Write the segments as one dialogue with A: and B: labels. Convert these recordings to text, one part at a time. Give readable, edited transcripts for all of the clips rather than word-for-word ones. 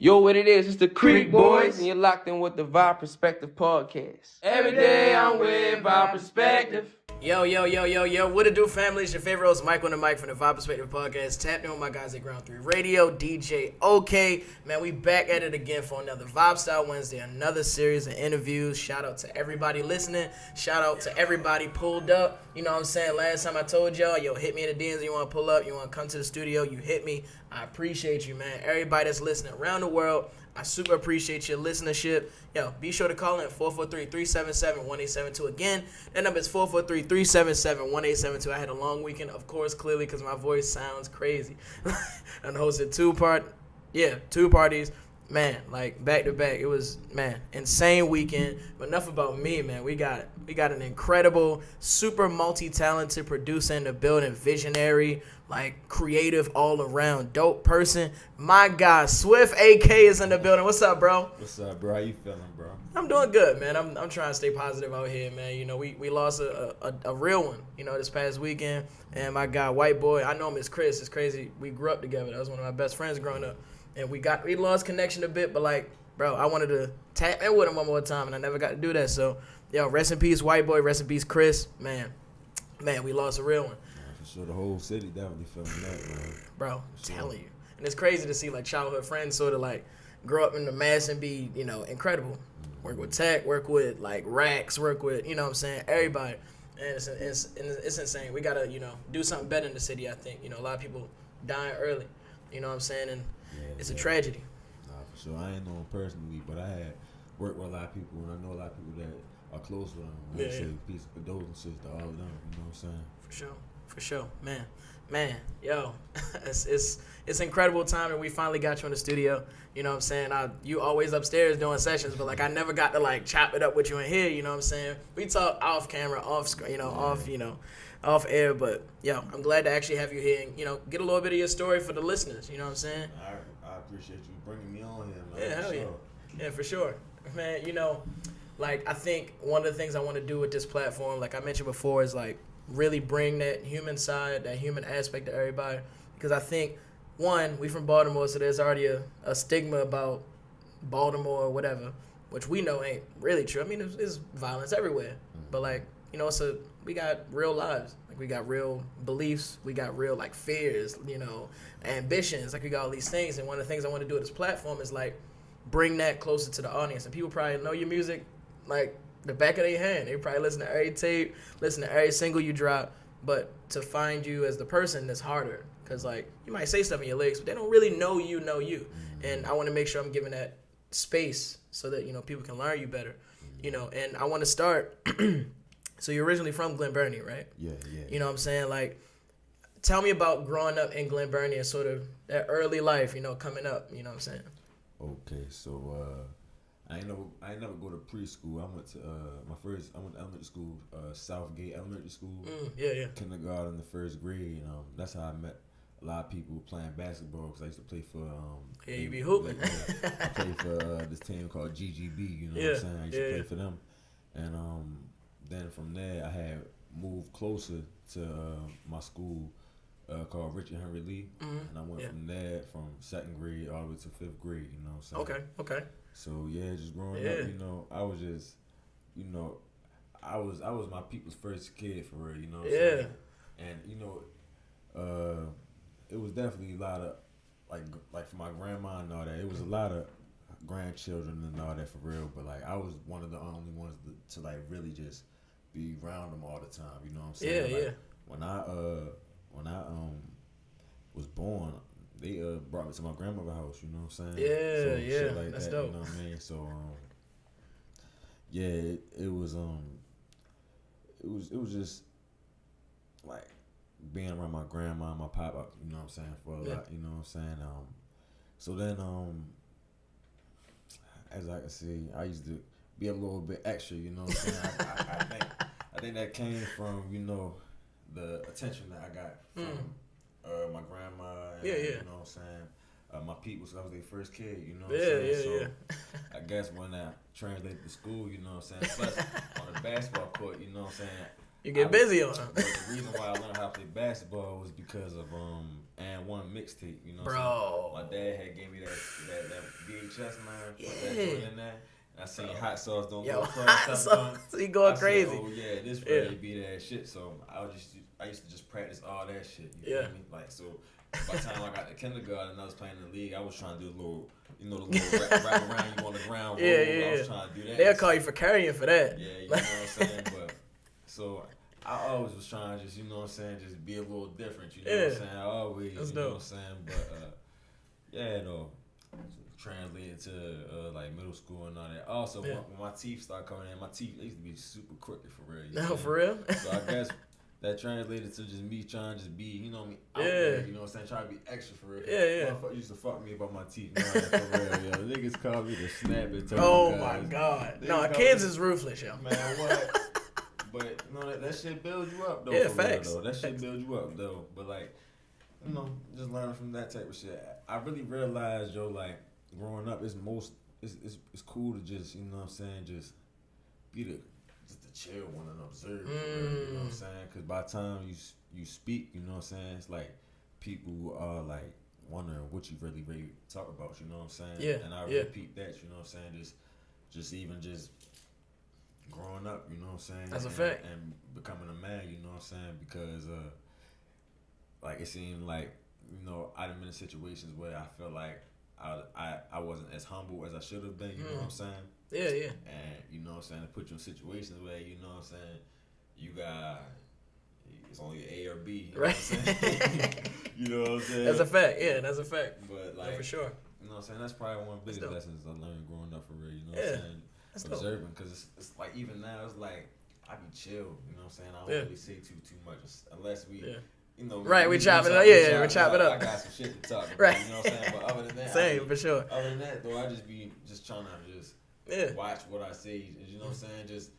A: Yo, what it is, it's the Creek Boys, and you're locked in with the Vibe Perspective Podcast. Every day I'm with Vibe Perspective.
B: Yo, what it do, family? It's your favorite host, Mike on the mic from the Vibe Perspective Podcast. Tapped in with my guys at Ground 3 Radio, DJ OK. Man, we back at it again for another Vibe Style Wednesday, another series of interviews. Shout out to everybody listening. Shout out to everybody pulled up. You know what I'm saying? Last time I told y'all, yo, hit me in the DMs. You want to pull up, you want to come to the studio, you hit me. I appreciate you, man. Everybody that's listening around the world, I super appreciate your listenership. Yo, be sure to call in 443-377-1872. Again, that number is 443-377-1872. I had a long weekend, of course, clearly, because my voice sounds crazy. I hosted two parties. Man, like back to back. It was, man, insane weekend. But enough about me, man. We got an incredible, super multi-talented producer in the building, visionary, like creative all around, dope person. My guy, Swift AK is in the building. What's up, bro?
C: What's up, bro? How you feeling, bro?
B: I'm doing good, man. I'm trying to stay positive out here, man. You know, we lost a real one, you know, this past weekend. And my guy, white boy, I know him as Chris. It's crazy. We grew up together. That was one of my best friends growing up. And we lost connection a bit, but like, bro, I wanted to tap in with him one more time, and I never got to do that. So, yo, rest in peace, white boy. Rest in peace, Chris. Man, we lost a real one.
C: For sure, the whole city definitely feeling that, man.
B: Bro, telling you. And it's crazy to see, like, childhood friends sort of, like, grow up in the mass and be, you know, incredible. Work with Tech, work with, like, Rax, work with, you know what I'm saying, everybody. And it's insane. We got to, you know, do something better in the city, I think. You know, a lot of people dying early, you know what I'm saying, and it's a tragedy.
C: Nah, for sure. I ain't know him personally, but I had worked with a lot of people, and I know a lot of people that are close with him. I say peace and condolences to all of them, you know what I'm saying?
B: For sure. Man, yo, it's incredible time, and we finally got you in the studio. You know what I'm saying? You always upstairs doing sessions, but like I never got to like chop it up with you in here. You know what I'm saying? We talk off camera, off screen, you know, off air. But yo, I'm glad to actually have you here and you know get a little bit of your story for the listeners. You know what I'm saying?
C: I appreciate you bringing me on here, man.
B: Yeah, hell yeah. Yeah, for sure. Man, you know, like I think one of the things I want to do with this platform, like I mentioned before, is like really bring that human side, that human aspect to everybody. Because I think, one, we from Baltimore, so there's already a stigma about Baltimore or whatever, which we know ain't really true. I mean, it's violence everywhere. But like, you know, we got real lives. Like we got real beliefs. We got real like fears, you know, ambitions. Like we got all these things. And one of the things I want to do with this platform is like bring that closer to the audience. And people probably know your music like the back of their hand. They probably listen to every tape, listen to every single you drop. But to find you as the person is harder. Because like you might say stuff in your lyrics, but they don't really know you. And I want to make sure I'm giving that space so that, you know, people can learn you better. You know, and I want to start. So you're originally from Glen Burnie, right?
C: Yeah.
B: You know what I'm saying? Like, tell me about growing up in Glen Burnie and sort of that early life, you know, coming up. You know what I'm saying?
C: Okay, so I ain't never go to preschool. I went to I went to elementary school, Southgate Elementary School.
B: Yeah.
C: Kindergarten, the first grade. That's how I met a lot of people playing basketball because I used to play for.
B: You be hooping.
C: I played for this team called GGB. You know what I'm saying? I used to play for them, and then from there I had moved closer to my school called Richard Henry Lee, and I went from there from second grade all the way to fifth grade. You know what I'm saying?
B: Okay.
C: So yeah, just growing up, you know, I was just, you know, I was my people's first kid for real, you know what I'm saying? And you know, it was definitely a lot of like for my grandma and all that. It was a lot of grandchildren and all that for real, but like I was one of the only ones to like really just be around them all the time. You know what I'm saying?
B: Yeah.
C: When I was born, they brought me to my grandmother's house, you know what I'm saying?
B: Yeah.
C: Shit like
B: That's
C: that,
B: dope.
C: you know what I mean? So yeah, it was just like being around my grandma and my papa, you know what I'm saying, for a lot, you know what I'm saying? So then as I can see, I used to be a little bit extra, you know what I'm saying? I think that came from, you know, the attention that I got from my grandma and, you know what I'm saying, my people, so I was their first kid, you know what I'm saying? So I guess when I translated to school, you know what I'm saying, plus on the basketball court, you know what I'm saying,
B: you get busy on them.
C: The reason why I learned how to play basketball was because of And One mixtape, you know what I'm saying? My dad had gave me that chest, man. Put that joint in there. I seen hot sauce don't go
B: hot sauce. He going crazy.
C: Said, oh yeah, this really be that shit. So I used to just practice all that shit. You feel me? Like so. By the time I got to kindergarten and I was playing in the league, I was trying to do a little, the little wrap around you on the ground. I was trying to do that.
B: They'll call you for carrying for that.
C: Yeah, you know what I'm saying? But so I always was trying to just, you know what I'm saying, just be a little different. You know what I'm saying? I always,
B: That's
C: you know
B: dope.
C: what I'm saying? But yeah, though. Translated to like middle school and all that. Also, when my teeth started coming in, my teeth used to be super crooked for real.
B: No, for real?
C: So I guess that translated to just me trying to just be, you know what I mean? Out
B: Yeah.
C: there, you know what I'm saying? Trying to be extra for real.
B: Yeah.
C: Motherfuckers used to fuck me about my teeth. Man, for real, yo. Niggas called me the snap it.
B: Oh my God. No, kids is ruthless, yo.
C: Man, what? But, you know, that shit builds you up, though.
B: Yeah,
C: for
B: facts.
C: Real, though. That shit builds you up, though. But, like, you know, just learning from that type of shit. I really realized, yo, like, growing up, it's cool to just, you know what I'm saying, just be just the chill one and observe, you know what I'm saying? Because by the time you speak, you know what I'm saying, it's like people are like wondering what you really talk about, you know what I'm saying?
B: Yeah.
C: And I repeat that, you know what I'm saying, just growing up, you know what I'm saying?
B: That's a fact.
C: And becoming a man, you know what I'm saying? Because like it seemed like, you know, I've been in situations where I felt like I wasn't as humble as I should have been, you know what I'm saying?
B: Yeah.
C: And, you know what I'm saying, to put you in situations where, you know what I'm saying, it's only A or B, you know what I'm saying? You know what I'm saying?
B: That's a fact, that's a fact.
C: But, like,
B: for sure.
C: You know what I'm saying? That's probably one of the biggest lessons I learned growing up for real, you know what I'm saying?
B: That's
C: observing, because it's like, even now, it's like, I be chill, you know what I'm saying? I don't really say too much, unless we... You know,
B: we chop it up. Yeah, we chop it up.
C: I got some shit to talk about.
B: Right.
C: You know what I'm saying? But other than that,
B: for sure.
C: Other than that, though, I just be trying to watch what I say. You know what I'm saying? Just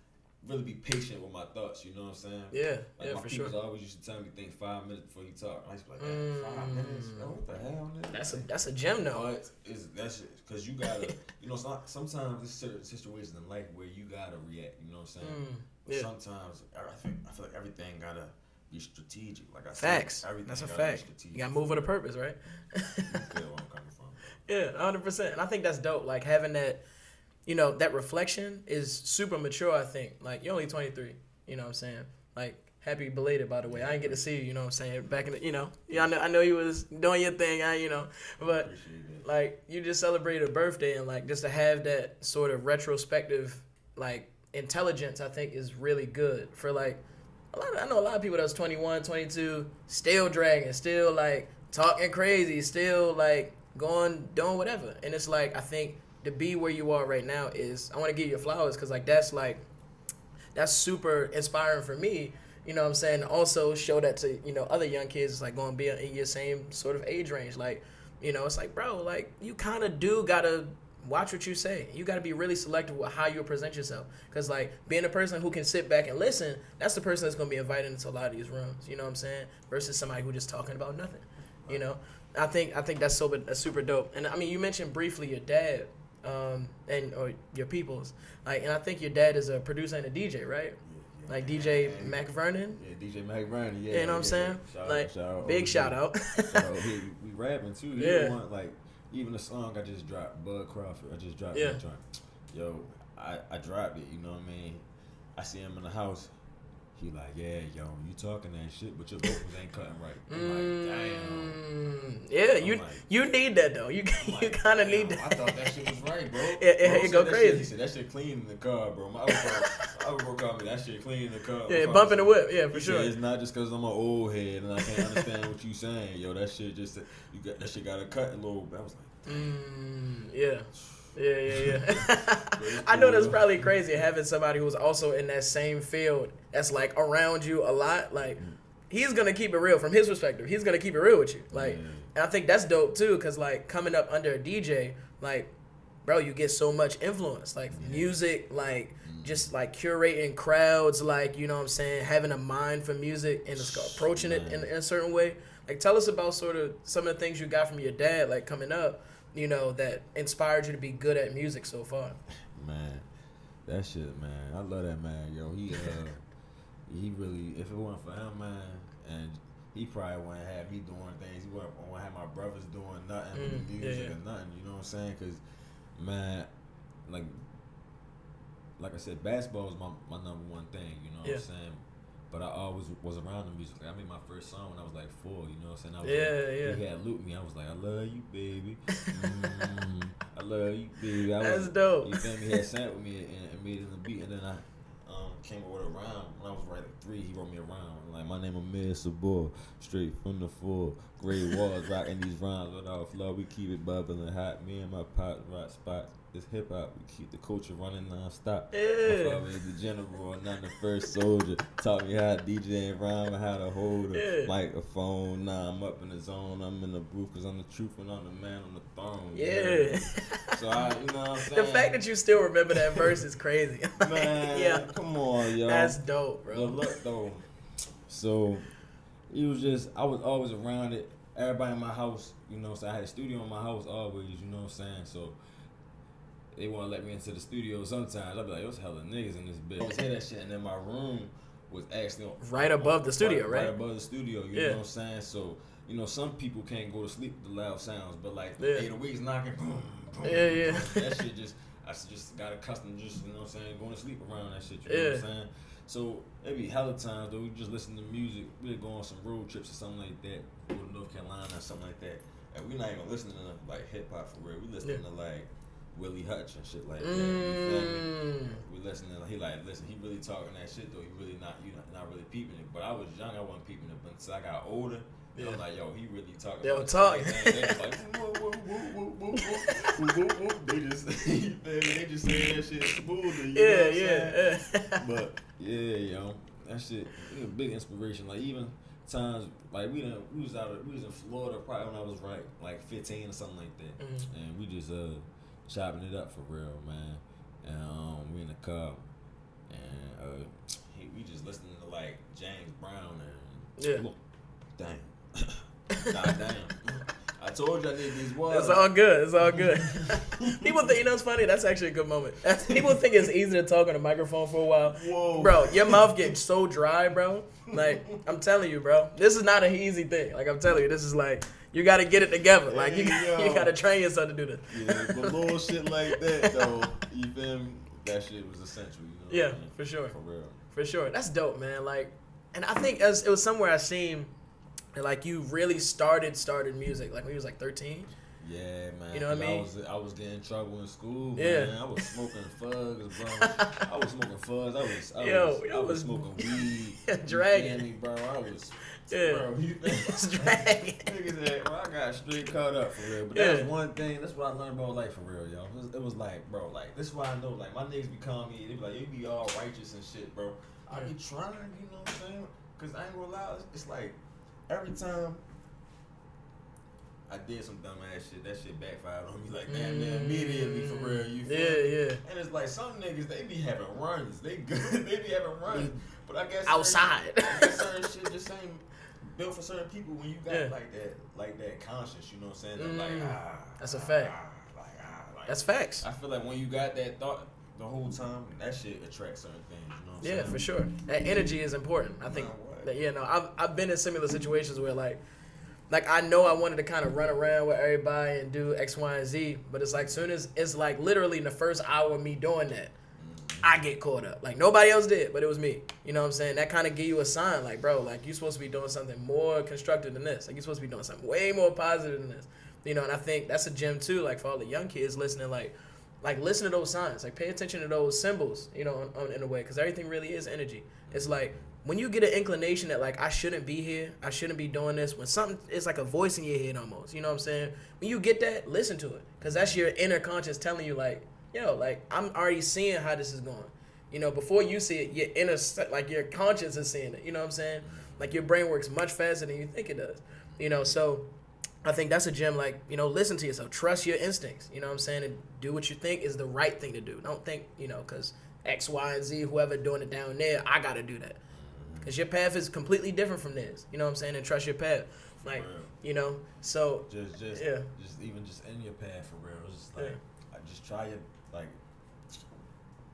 C: really be patient with my thoughts. You know what I'm saying?
B: Yeah,
C: like my
B: for
C: people
B: sure.
C: always used to tell me think 5 minutes before you talk. I used to be like, 5 minutes? Yo, what the hell? Nigga?
B: That's a gem though.
C: But that's because you gotta. You know, sometimes there's certain situations in life where you gotta react. You know what I'm saying? But sometimes I feel like everything gotta be strategic. Like I
B: Facts.
C: said, everything
B: That's a
C: gotta
B: fact.
C: be strategic.
B: You gotta move with a purpose, right?
C: You feel where I'm coming from.
B: Yeah, 100%. And I think that's dope. Like having that, you know, that reflection is super mature. I think. Like you're only 23. You know what I'm saying? Like happy belated, by the way. I didn't get to see you. You know what I'm saying? Back in the, you know, I know you was doing your thing. But like you just celebrated a birthday, and like just to have that sort of retrospective like intelligence, I think is really good for like. I know a lot of people that's 21, 22, still dragging, still like talking crazy, still like doing whatever. And it's like, I think to be where you are right now is, I want to give you flowers because like that's super inspiring for me. You know what I'm saying? Also show that to, you know, other young kids. It's like going to be in your same sort of age range. Like, you know, it's like, bro, like you kind of do got to watch what you say. You got to be really selective with how you present yourself. Because, like, being a person who can sit back and listen, that's the person that's going to be invited into a lot of these rooms. You know what I'm saying? Versus somebody who just talking about nothing. You know? I think that's super dope. And, I mean, you mentioned briefly your dad or your peoples. Like, and I think your dad is a producer and a DJ, right? Like DJ McVernon?
C: Yeah, DJ McVernon, yeah.
B: You know what I'm saying? Big shout out.
C: We rapping, too. You want, like, even the song I just dropped, Bud Crawford, I just dropped that joint. Yo, I dropped it, you know what I mean? I see him in the house. He like, yeah, yo, you talking that shit, but your vocals ain't cutting right. I'm like, damn.
B: Yeah, you need that though. You kind of need that.
C: I thought that shit was right, bro.
B: It go crazy.
C: He said that shit clean in the car, bro. My other bro called me that shit clean in the car.
B: Yeah, bumping the whip. Yeah, for sure.
C: It's not just because I'm an old head and I can't understand what you saying. Yo, that shit that shit got to cut a little bit. I was like,
B: yeah. I know that's probably crazy having somebody who's also in that same field that's like around you a lot. Like he's gonna keep it real from his perspective. He's gonna keep it real with you. Like, and I think that's dope too, cause like coming up under a DJ, like, bro, you get so much influence, like music, like just like curating crowds, like, you know what I'm saying, having a mind for music and just approaching it in a certain way. Like, tell us about sort of some of the things you got from your dad, like coming up, you know, that inspired you to be good at music so far.
C: Man, that shit, man. I love that man, yo. He really, if it wasn't for him, man, and he probably wouldn't have me doing things. He wouldn't have my brothers doing nothing with music or nothing, you know what I'm saying? Because Man, like I said, basketball was my number one thing. You know what I'm saying? But I always was around the music. Like, I made my first song when I was like 4. You know what I'm saying? He had looped me. I was like, I love you, baby. I love you, baby.
B: That's dope.
C: You feel me? He had sampled me and made it in the beat, and then I came up with a rhyme. When I was writing 3, he wrote me a rhyme. Like, my name is Sabor, straight from the 4. Great walls rocking these rhymes without flow. We keep it bubbling hot. Me and my pot rock spots. It's hip hop. We keep the culture running non-stop. My father is the general, not the first soldier. Taught me how to DJ and rhyme and how to hold a microphone. Now I'm up in the zone. I'm in the booth because I'm the truth and I'm the man on the throne.
B: Yeah.
C: So you know what I'm saying?
B: The fact that you still remember that verse is crazy.
C: Man, come on, yo.
B: That's dope, bro.
C: But look, though. So, it was just, I was always around it. Everybody in my house, you know, so I had a studio in my house always, you know what I'm saying? So, they want to let me into the studio sometimes. I'd be like, there's hella niggas in this bitch. I would say that shit, and then my room was actually
B: right above the studio, right?
C: Right above the studio, you know what I'm saying? So, you know, some people can't go to sleep with the loud sounds, but like, the 808s knocking, boom, boom, boom, that shit just, I just got accustomed to just, you know what I'm saying, going to sleep around that shit, you know what I'm saying? So, it be hella times, though, we just listen to music, we'd go on some road trips or something like that, go to North Carolina or something like that, and we not even listening to, like, hip-hop for real, we listening to, like, Willie Hutch and shit like that. You feel me? We listening. He like, listen, he really talking that shit though. He really not, not really peeping it. But I was young, I wasn't peeping it. But until I got older, I'm like, yo, he really talking.
B: They were talking.
C: They was like, whoa. They just, they just saying that shit smoothly. You know what I'm saying? But yeah, yo, that shit, it was a big inspiration. Like even times like we was in Florida probably when I was like 15 or something like that, and we just chopping it up for real, man. And we in the car, and we just listening to like James Brown and damn. I told you I need these words.
B: It's all good. People think, you know, it's funny. That's actually a good moment. People think it's easy to talk on a microphone for a while.
C: Whoa.
B: Bro, your mouth gets so dry, bro. Like, I'm telling you, bro. This is not an easy thing. Like, I'm telling you, this is like, you got to get it together. Like, you got to train yourself to do this.
C: Yeah, but little shit like that, though, you feel me? That shit was essential, you know?
B: Yeah, for sure.
C: For real.
B: For sure. That's dope, man. Like, and I think it was somewhere I seen, like, you really started music, like, when you was, like, 13.
C: Yeah, man.
B: You know what I mean?
C: I was getting in trouble in school,
B: Yeah.
C: man. I was smoking fugs, bro. I was smoking fugs. I was smoking weed.
B: Dragging.
C: Me, bro. I was...
B: Yeah.
C: Bro,
B: It's dragging.
C: Niggas said, bro, I got straight caught up for real. But that was one thing. That's what I learned about life for real, y'all. It was like, bro, like, this is why I know, like, my niggas be calling me. They be like, you be all righteous and shit, bro. I be trying, you know what I'm saying? Because I ain't gonna lie, it's like, every time I did some dumb ass shit, that shit backfired on me. Like, man, immediately for real, you feel me?
B: Yeah.
C: And it's like, some niggas, they be having runs. They good. They be having runs. But I guess
B: outside.
C: certain shit just ain't built for certain people when you got like that conscience, you know what I'm saying? Like,
B: that's a fact. That's facts.
C: I feel like when you got that thought the whole time, that shit attracts certain things, you know what I'm saying?
B: Yeah, for sure. That energy is important. I think I've been in similar situations where like I know I wanted to kind of run around with everybody and do X, Y, and Z, but it's like soon as it's like literally in the first hour of me doing that, I get caught up. Like nobody else did, but it was me. You know what I'm saying? That kind of give you a sign, like, bro, like you're supposed to be doing something more constructive than this. Like you're supposed to be doing something way more positive than this. You know, and I think that's a gem too, like for all the young kids listening, like listen to those signs, like pay attention to those symbols, you know, in a way, because everything really is energy. It's like when you get an inclination that like I shouldn't be here, I shouldn't be doing this, when something, it's like a voice in your head almost, you know what I'm saying? When you get that, listen to it, because that's your inner conscience telling you like, yo, like I'm already seeing how this is going. You know, before you see it, your inner, like your conscience is seeing it, you know what I'm saying? Like your brain works much faster than you think it does, you know, so I think that's a gem, like, you know, listen to yourself, trust your instincts, you know what I'm saying, and do what you think is the right thing to do. Don't think, you know, because X, Y, and Z, whoever doing it down there, I got to do that. Because your path is completely different from theirs, you know what I'm saying, and trust your path. Like, you know, so,
C: just in your path for real. It's just like, I just try it, like,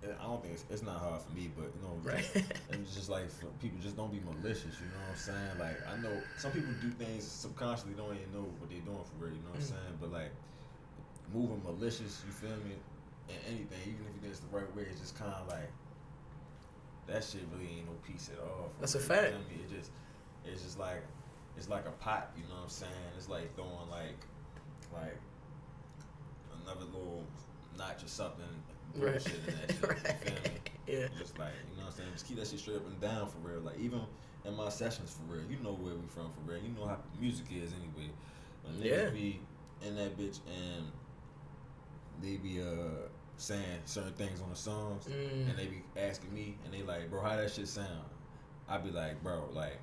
C: I don't think it's not hard for me, but, you know,
B: right.
C: And it's just like, people just don't be malicious, you know what I'm saying? Like, I know some people do things subconsciously, don't even know what they're doing for real, you know what I'm saying? But, like, moving malicious, you feel me? And anything, even if you think it's the right way, it's just kind of like that shit really ain't no peace at all.
B: That's a fact.
C: You know what I mean? It's just like it's like a pot. You know what I'm saying? It's like throwing like another little notch or something. Bullshit in that shit.
B: Right.
C: You feel me?
B: Yeah.
C: Just like, you know what I'm saying? Just keep that shit straight up and down for real. Like even in my sessions for real, you know where we from for real. You know how music is anyway. When niggas be in that bitch and they be saying certain things on the songs and they be asking me and they like, bro, how that shit sound? I be like, bro, like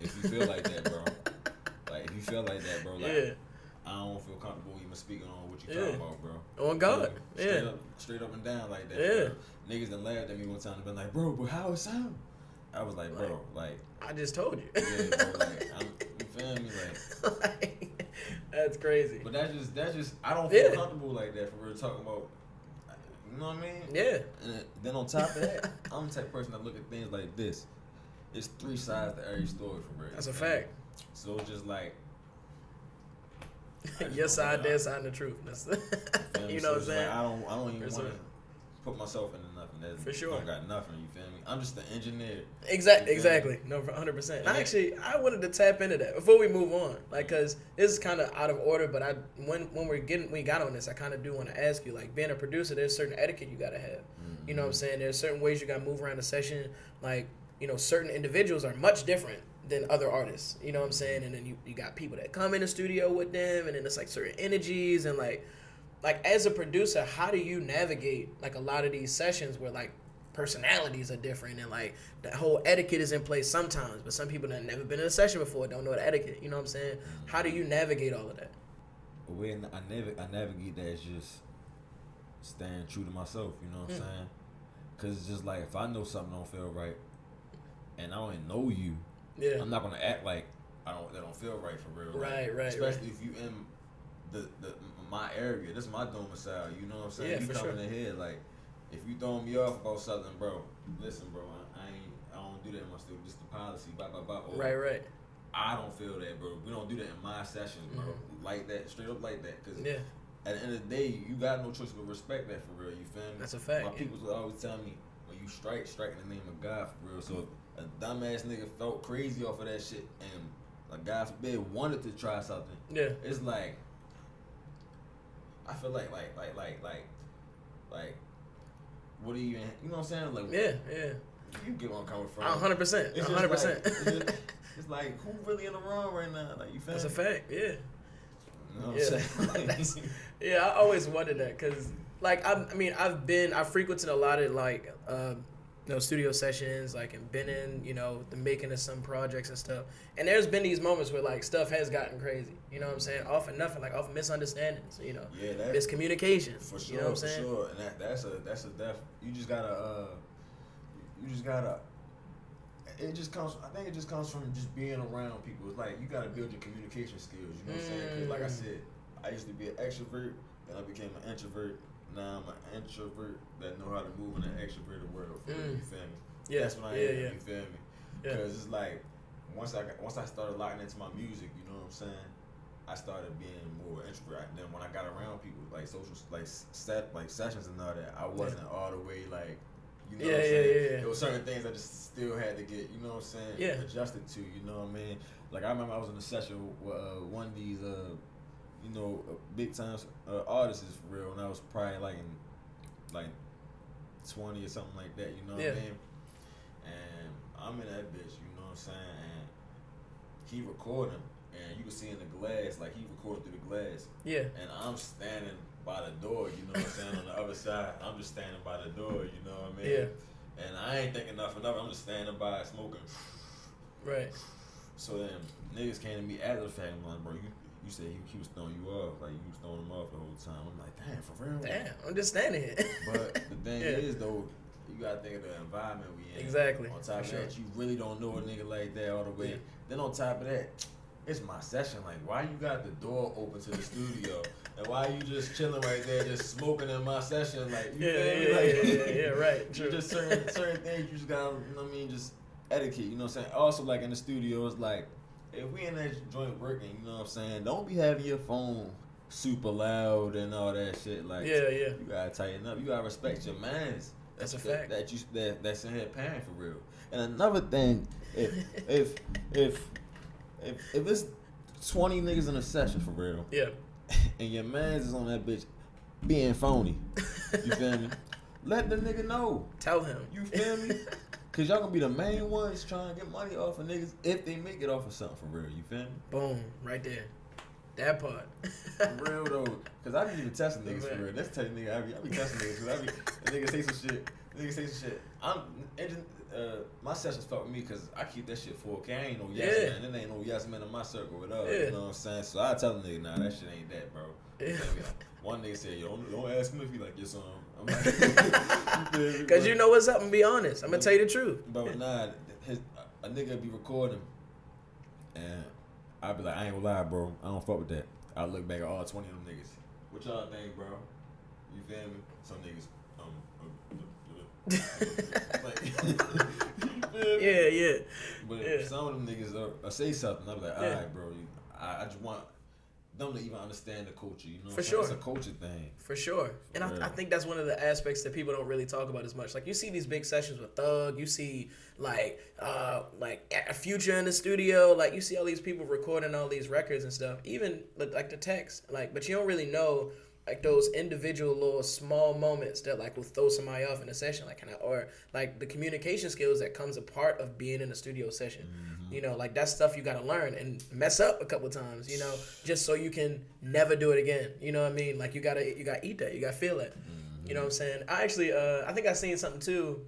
C: if you feel like that, bro, like if you feel like that, bro, like I don't feel comfortable even speaking on what you talking about, bro.
B: On God,
C: straight up and down like that.
B: Yeah.
C: Bro. Niggas done laughed at me one time and been like, bro, but how it sound? I was like, bro, like
B: I just told you.
C: Yeah, bro, like you feel me,
B: like that's crazy.
C: But that's just I don't feel comfortable like that for real talking about. You know what I mean?
B: Yeah.
C: And then on top of that, I'm the type of person that look at things like this. It's 3 sides to every story for real.
B: That's a fact.
C: So it's just like
B: your side, their side, and the truth. That's you know what I'm saying?
C: Like, I don't even want to put myself into nothing. That's
B: for sure.
C: I got nothing. You feel me? I'm just the engineer.
B: Exactly. No, 100%. I wanted to tap into that before we move on, like, cause this is kind of out of order. But when we got on this, I kind of do want to ask you, like, being a producer, there's certain etiquette you gotta have. Mm-hmm. You know what I'm saying? There's certain ways you gotta move around the session. Like, you know, certain individuals are much different than other artists. You know what I'm saying? And then you got people that come in the studio with them, and then it's like certain energies and like as a producer, how do you navigate like a lot of these sessions where like personalities are different and like the whole etiquette is in place sometimes, but some people that have never been in a session before don't know the etiquette. You know what I'm saying? How do you navigate all of that?
C: The way I navigate that is just staying true to myself. You know what I'm saying? Because it's just like if I know something don't feel right, and I don't know you, I'm not gonna act like that don't feel right for real.
B: Right.
C: Especially if you in the my area, this is my domicile. You know what I'm saying?
B: Yeah,
C: you
B: for
C: coming
B: sure.
C: ahead like. If you throwing me off about something, bro, listen, bro, I don't do that in my studio. Just the policy, blah blah blah. Or
B: Right.
C: I don't feel that, bro. We don't do that in my sessions, bro. Like that, straight up like that. Cause at the end of the day, you got no choice but respect that for real. You feel me?
B: That's a fact.
C: My people will always tell me, when you strike in the name of God for real. So if a dumbass nigga felt crazy off of that shit, and like God forbid wanted to try something, it's like I feel like what do you know what I'm saying? Like you get where I'm coming from.
B: 100%. 100%.
C: It's like who really in the wrong right now? Like you feel
B: That's
C: me?
B: a fact. Yeah.
C: You know what I'm saying?
B: I always wondered that because like I frequented a lot of like studio sessions, like, and been in, the making of some projects and stuff. And there's been these moments where like stuff has gotten crazy. You know what I'm saying? Off of nothing, like off of misunderstandings. Miscommunication.
C: For sure.
B: You know what I'm saying?
C: For sure. And that's a def. You just gotta. It just comes. I think it just comes from just being around people. It's like you gotta build your communication skills. You know what I'm saying? 'Cause like I said, I used to be an extrovert, then I became an introvert. Now I'm an introvert that know how to move in an extroverted world. You feel me?
B: Yeah.
C: That's what I am. You feel me?
B: Yeah.
C: Because it's like once I started locking into my music, you know what I'm saying? I started being more introvert. Then when I got around people, like social, like sessions and all that, I wasn't all the way like. You know what I'm saying? There were certain things I just still had to get, you know what I'm saying, adjusted to, you know what I mean? Like I remember I was in a session with one of these, big time artists for real, and I was probably like in 20 or something like that, you know what I mean? And I'm in that bitch, you know what I'm saying? And he recording, and you can see in the glass, like he recorded through the glass. Yeah. And I'm standing by the door, you know what I'm saying, on the other side. I'm just standing by the door, you know what I mean? Yeah. And I ain't thinking nothing of it. I'm just standing by smoking. Right. So then niggas came to me after the fact. I'm like, bro, you said he was throwing you off. Like, you was throwing him off the whole time. I'm like, damn, for real?
B: Damn, I'm just standing here.
C: But the thing is, though, you gotta think of the environment we in.
B: Exactly.
C: On top of that, you really don't know a nigga like that all the way. Then on top of that, it's my session. Like, why you got the door open to the studio? And why you just chilling right there, just smoking in my session? Like, you feel me? Like,
B: right. True.
C: Just certain things you just gotta, you know what I mean? Just etiquette, you know what I'm saying? Also, like in the studio, it's like, if we in that joint working, you know what I'm saying? Don't be having your phone super loud and all that shit. Like,
B: yeah.
C: You gotta tighten up. You gotta respect your mans.
B: That's a fact.
C: That's in here paying for real. And another thing, if it's 20 niggas in a session for real,
B: yeah,
C: and your mans is on that bitch being phony, you feel me? Let the nigga know.
B: Tell him.
C: You feel me? Cause y'all gonna be the main ones trying to get money off of niggas if they make it off of something for real. You feel me?
B: Boom, right there. That part.
C: For real though, cause I be even testing niggas for real. That's the type of nigga I be testing niggas. Cause the niggas say some shit. My sessions fuck with me cause I keep that shit 4K. I ain't no yes man. There ain't no yes man in my circle with us. You know what I'm saying? So I tell the nigga, nah, that shit ain't that, bro. Yeah. One nigga said, yo, don't ask him if he like your song. I'm like,
B: cause you know what's up and be honest. I'm gonna tell you the truth.
C: But nah, a nigga be recording and I be like, I ain't gonna lie, bro. I don't fuck with that. I look back at all 20 of them niggas. What y'all think, bro? You feel me? Some niggas,
B: yeah.
C: But some of them niggas say something. I be like, all right, bro. I just want them to even understand the culture. You know,
B: for sure,
C: it's a culture thing.
B: For sure, and I think that's one of the aspects that people don't really talk about as much. Like you see these big sessions with Thug, you see like a Future in the studio, like you see all these people recording all these records and stuff. Even like the text, but you don't really know like those individual little small moments that like will throw somebody off in a session, or like the communication skills that comes a part of being in a studio session. Mm-hmm. You know, like that stuff you gotta learn and mess up a couple times, you know, just so you can never do it again. You know what I mean? Like you gotta eat that, you gotta feel it. Mm-hmm. You know what I'm saying? I actually I think I seen something too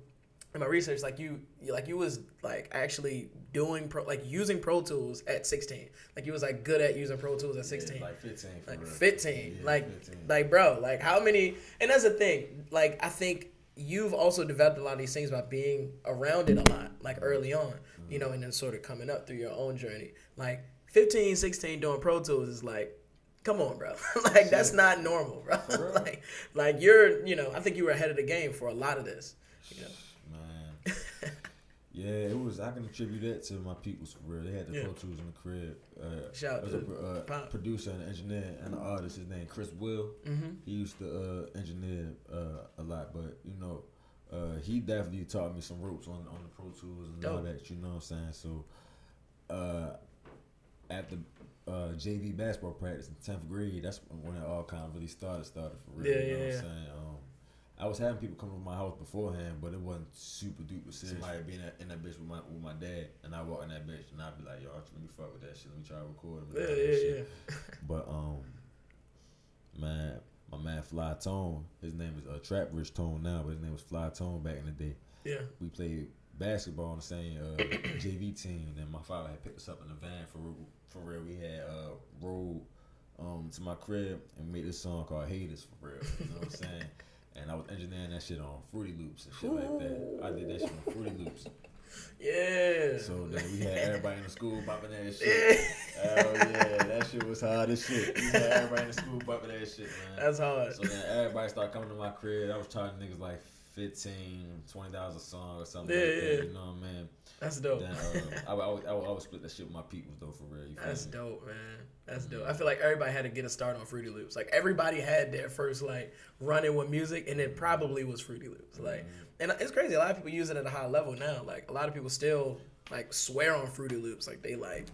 B: in my research, like you was like actually doing using Pro Tools at 16. Like you was like good at using Pro Tools at 16.
C: Like 15.
B: Like 15.
C: Yeah,
B: like
C: 15.
B: Like bro, like how many? And that's the thing. Like I think you've also developed a lot of these things by being around it a lot, like early on, you know, and then sort of coming up through your own journey. Like 15, 16 doing Pro Tools is like, come on, bro. Like that's not normal, bro. like you're, you know, I think you were ahead of the game for a lot of this, you know.
C: Man. Yeah, it was. I can attribute that to my peoples for real. They had the Pro Tools in the crib.
B: Shout out to
C: a producer and an engineer and an artist. His name Chris Will. Mm-hmm. He used to engineer a lot, but you know, he definitely taught me some ropes on the Pro Tools and all that. You know what I'm saying? So, at the JV basketball practice in 10th grade, that's when it all kind of really started for real. You know what I'm saying? I was having people come to my house beforehand, but it wasn't super duper serious. Somebody being in that bitch with my dad, and I walk in that bitch, and I'd be like, yo, let me fuck with that shit. Let me try to record it. Yeah. But man, my man Fly Tone, his name is Trap Rich Tone now, but his name was Fly Tone back in the day. Yeah. We played basketball on the same JV team, and then my father had picked us up in the van for real. We had rode to my crib and made this song called Haters for real. You know what I'm saying? And I was engineering that shit on Fruity Loops and shit like that. I did that shit on Fruity Loops.
B: Yeah.
C: So then we had everybody in the school bumping that shit. Hell yeah, that shit was hard as shit. We had everybody in the school bumping that shit, man.
B: That's hard.
C: So then everybody started coming to my crib. I was charging niggas like $15, $20 a song or something like that. You know what I mean?
B: That's dope.
C: Then, I would always split that shit with my peoples though, for real.
B: That's dope, man. That's dope. I feel like everybody had to get a start on Fruity Loops. Like everybody had their first like run-in with music, and it probably was Fruity Loops. Like, and it's crazy. A lot of people use it at a high level now. Like a lot of people still like swear on Fruity Loops. Like they like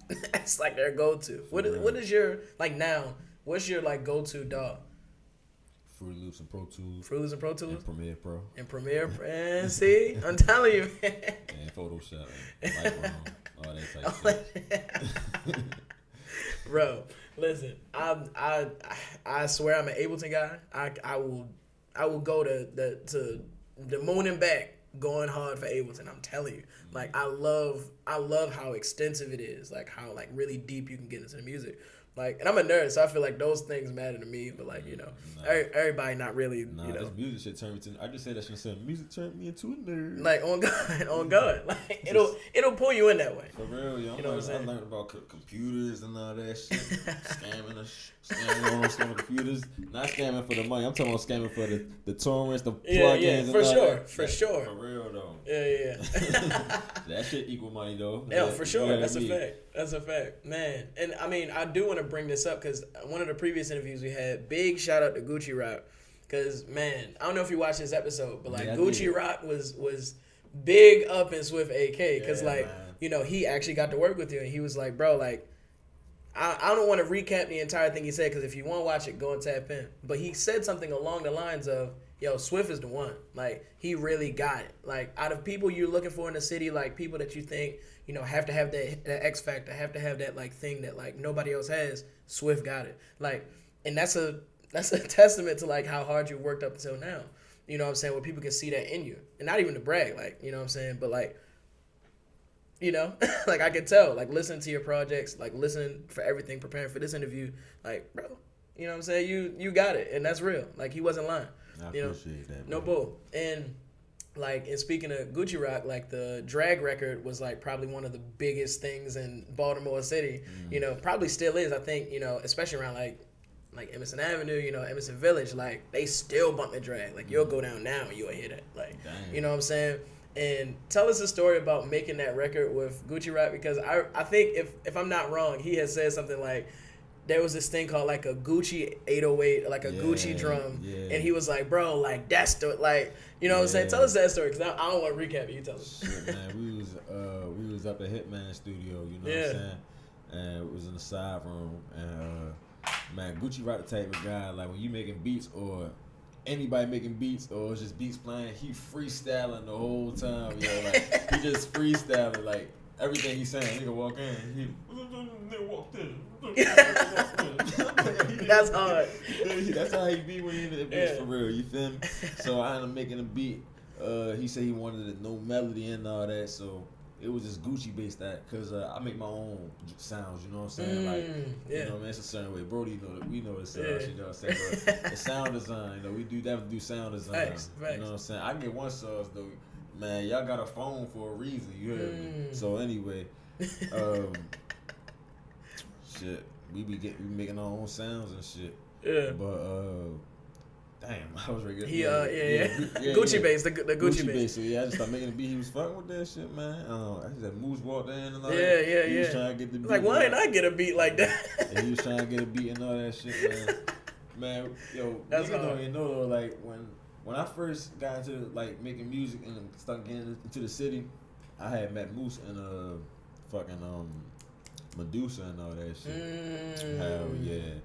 B: it's like their go-to. What is your like now? What's your like go-to DAW?
C: Fruity Loops and Pro Tools.
B: Fruity Loops and Pro Tools?
C: And Premiere Pro.
B: And Premiere Pro. And see? I'm telling you, man.
C: And Photoshop. And Lightroom. All that type shit.
B: Bro, listen. I swear I'm an Ableton guy. I will go to the moon and back going hard for Ableton. I'm telling you. Like I love how extensive it is. Like how like really deep you can get into the music. Like, and I'm a nerd, so I feel like those things matter to me. But like, you know, everybody not really. You know,
C: this music shit turned me to. I just said that shit. Said music turned me into a nerd.
B: Like on God, like it'll pull you in that way.
C: For real, yo.
B: You know what I'm saying?
C: I learned about computers and all that shit. scamming on some computers. Not scamming for the money. I'm talking about scamming for the torrents, the plugins.
B: Yeah,
C: and
B: for
C: all
B: sure,
C: that.
B: For sure.
C: For real though.
B: Yeah.
C: That shit equal money though.
B: Yeah, for sure. That's a fact. That's a fact, man. And I mean, I do want to bring this up because one of the previous interviews we had, big shout out to Gucci Rock. Because, man, I don't know if you watched this episode, but, like, Gucci Rock was big up in Swift AK. Because, he actually got to work with you. And he was like, bro, like, I don't want to recap the entire thing he said because if you want to watch it, go and tap in. But he said something along the lines of, yo, Swift is the one. Like, he really got it. Like, out of people you're looking for in the city, like, people that you think, have to have that X factor, have to have that, like, thing that, like, nobody else has, Swift got it. Like, and that's a testament to, like, how hard you worked up until now. You know what I'm saying? Where people can see that in you. And not even to brag, like, you know what I'm saying? But, like, like, I could tell, like, listening to your projects, like, listening for everything, preparing for this interview, like, bro, you know what I'm saying? You got it, and that's real. Like, he wasn't lying.
C: I appreciate that,
B: no bull. And, like, and speaking of Gucci Rock, like, the drag record was, like, probably one of the biggest things in Baltimore City. Probably still is, I think, especially around, like Emerson Avenue, Emerson Village, like, they still bump the drag. Like, you'll go down now and you'll hear that. Like,
C: dang.
B: You know what I'm saying? And tell us a story about making that record with Gucci Rock, because I think if I'm not wrong, he has said something like there was this thing called like a Gucci 808, like a Gucci drum, and he was like, bro, like that's the what I'm saying? Tell us that story because I don't want to recap it. You tell us.
C: Shit, man, we was up at Hitman Studio, you know what I'm saying? And it was in the side room, and man, Gucci Rock the type of guy like when you making beats or anybody making beats or it's just beats playing, he freestyling the whole time, like he just freestyling, like everything he's saying. Nigga walk in, nigga walked in.
B: That's hard.
C: That's how he be when he in the beats for real. You feel me? So I ended up making a beat. He said he wanted no melody and all that, so it was just Gucci based that, cause I make my own sounds, you know what I'm saying? Man, it's a certain way. Brody, we know the sounds, you know what I'm saying? But the sound design, we do definitely do sound design.
B: Facts.
C: You know what I'm saying? I get one sauce though, man. Y'all got a phone for a reason, you heard me? So anyway, shit, we making our own sounds and shit. Yeah. But damn, I was ready.
B: Gucci base, the Gucci base.
C: So I just started making the beat. He was fucking with that shit, man. I just had Moose walked in and all that.
B: He
C: was trying to get the beat.
B: Like, why didn't I get a beat like that?
C: And he was trying to get a beat and all that shit, man. Man, niggas don't even know though. Like when I first got into like making music and started getting into the city, I had met Moose and fucking Medusa and all that shit. Hell yeah.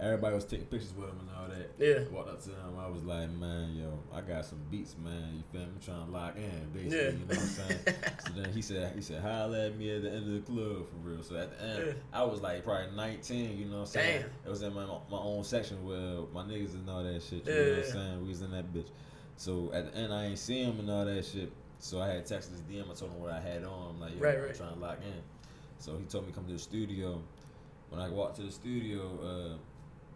C: Everybody was taking pictures with him and all that. Yeah. Walked up to him. I was like, man, I got some beats, man. You feel me? I'm trying to lock in, basically. You know what I'm saying? So then he said, holla at me at the end of the club, for real. So at the end, I was like probably 19, you know what I'm saying? Damn. It was in my own section with my niggas and all that shit. You know what I'm saying? We was in that bitch. So at the end, I ain't see him and all that shit. So I had texted his DM. I told him what I had on. I'm like, I'm trying to lock in. So he told me to come to the studio. When I walked to the studio,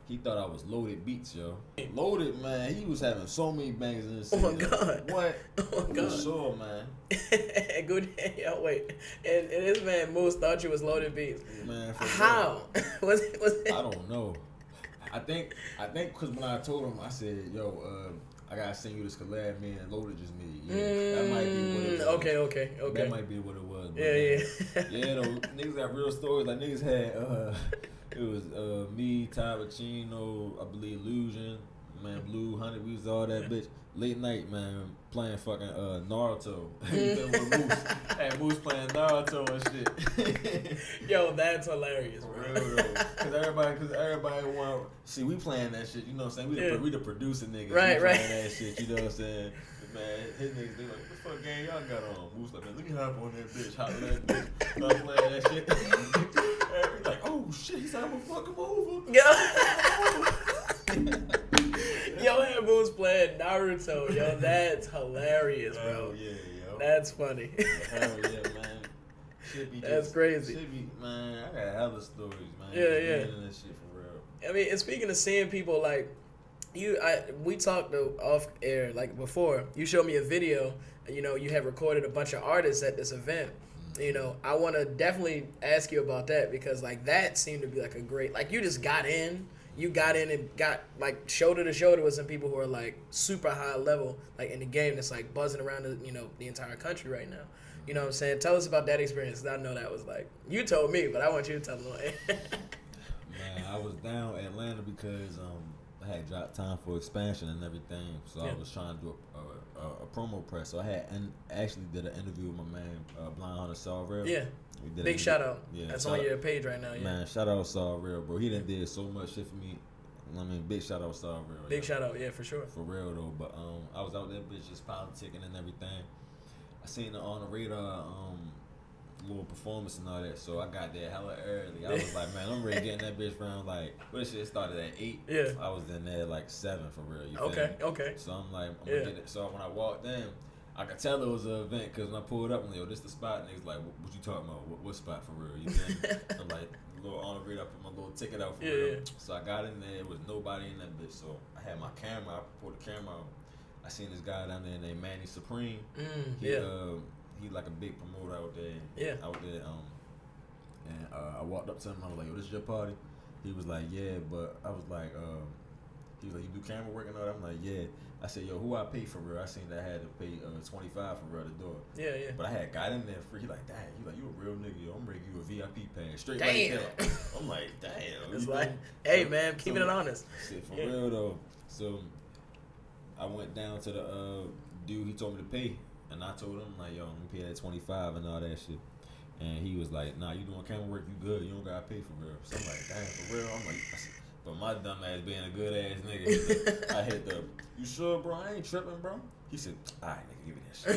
C: he thought I was Loaded Beats, yo. Loaded, man. He was having so many bangers in the city.
B: Oh, my God.
C: What?
B: Oh, my God.
C: For sure, man.
B: Good. Yo, wait. And this man, Moose, thought you was Loaded Beats.
C: Man, for
B: how?
C: Sure.
B: was it?
C: I don't know. I think because when I told him, I said, yo, I gotta send you this collab, man. Loaded just made. That might be what it was.
B: Okay.
C: That might be what it was. But,
B: Yeah.
C: Though, niggas got real stories. Like, niggas had, it was me, Ty Pacino, I believe Illusion, man, Blue, Honey, we was all that bitch. Late night, man, playing fucking Naruto. Moose. Hey, Moose playing Naruto and shit.
B: Yo, that's hilarious, bro.
C: For real, though. Cause everybody want. See, we playing that shit. You know what I'm saying? We the producer niggas.
B: Right.
C: We playing that shit. You know what I'm saying? Man, his niggas, they like, what the fuck gang y'all got on? Moose like, man, let me hop on that bitch, hop on that bitch, start playing that shit. And we like, oh shit, he's like, I'm gonna fuck him over.
B: Yo, that Moose playing Naruto. Yo, that's hilarious, bro.
C: Hell yeah, yo.
B: That's funny.
C: Hell yeah, man.
B: That's crazy.
C: Man, I got hella stories, man.
B: Yeah.
C: That shit for real.
B: I mean, and speaking of seeing people, like, we talked off air, like, before. You showed me a video, you had recorded a bunch of artists at this event. I want to definitely ask you about that because, like, that seemed to be, like, a great, like, you just got in. You got in and got, like, shoulder to shoulder with some people who are, like, super high level, like, in the game that's, like, buzzing around, the entire country right now. You know what I'm saying? Tell us about that experience. I know that was, like, you told me, but I want you to tell them.
C: Man, I was down Atlanta because I had dropped time for expansion and everything, so I was trying to do a promo press. So I had actually did an interview with my man Blind Hunter Saul Real.
B: Yeah. Big shout out. Yeah, that's on your page right now. Yeah.
C: Man, shout out Saul Real, bro. He done did so much shit for me. I mean, big shout out Saul Real.
B: Big shout out, yeah, for sure.
C: For real though, but I was out there, bitch, just politicking and everything. I seen it on the radar. Little performance and all that, so I got there hella early. I was like, man, I'm ready to get in that bitch around like, what shit started at 8.
B: Yeah.
C: I was in there like 7 for real. You
B: okay,
C: feel me?
B: okay.
C: So I'm like, I'm gonna get it. So when I walked in, I could tell it was an event because when I pulled up, I'm like, yo, this the spot. And they was like, what you talking about? What spot for real? You feel me? I'm like, a little on the radar, I put my little ticket out for real.
B: Yeah.
C: So I got in there, there was nobody in that bitch. So I had my camera, I pulled the camera out. I seen this guy down there named Manny Supreme. He like a big promoter out there.
B: Yeah.
C: Out there. And I walked up to him and I was like, yo, this is your party? He was like, yeah, but I was like, he was like, you do camera work and all that? I'm like, yeah. I said, yo, who I pay for real? I seen that I had to pay $25 for real to do it.
B: Yeah, yeah.
C: But I had got in there free. He like, dang, you a real nigga, yo. I'm ready to give you a VIP pass. Straight
B: damn.
C: like that. I'm like, damn.
B: It's like, hey, man, keeping it honest.
C: Shit, for real though. So I went down to the dude, he told me to pay. And I told him, like, yo, I'm gonna pay that 25 and all that shit. And he was like, nah, you doing camera work, you good. You don't gotta pay for real. So I'm like, damn, for real? I'm like, but my dumb ass being a good ass nigga, I hit the, you sure, bro? I ain't tripping, bro. He said, all right, nigga, give me that shit.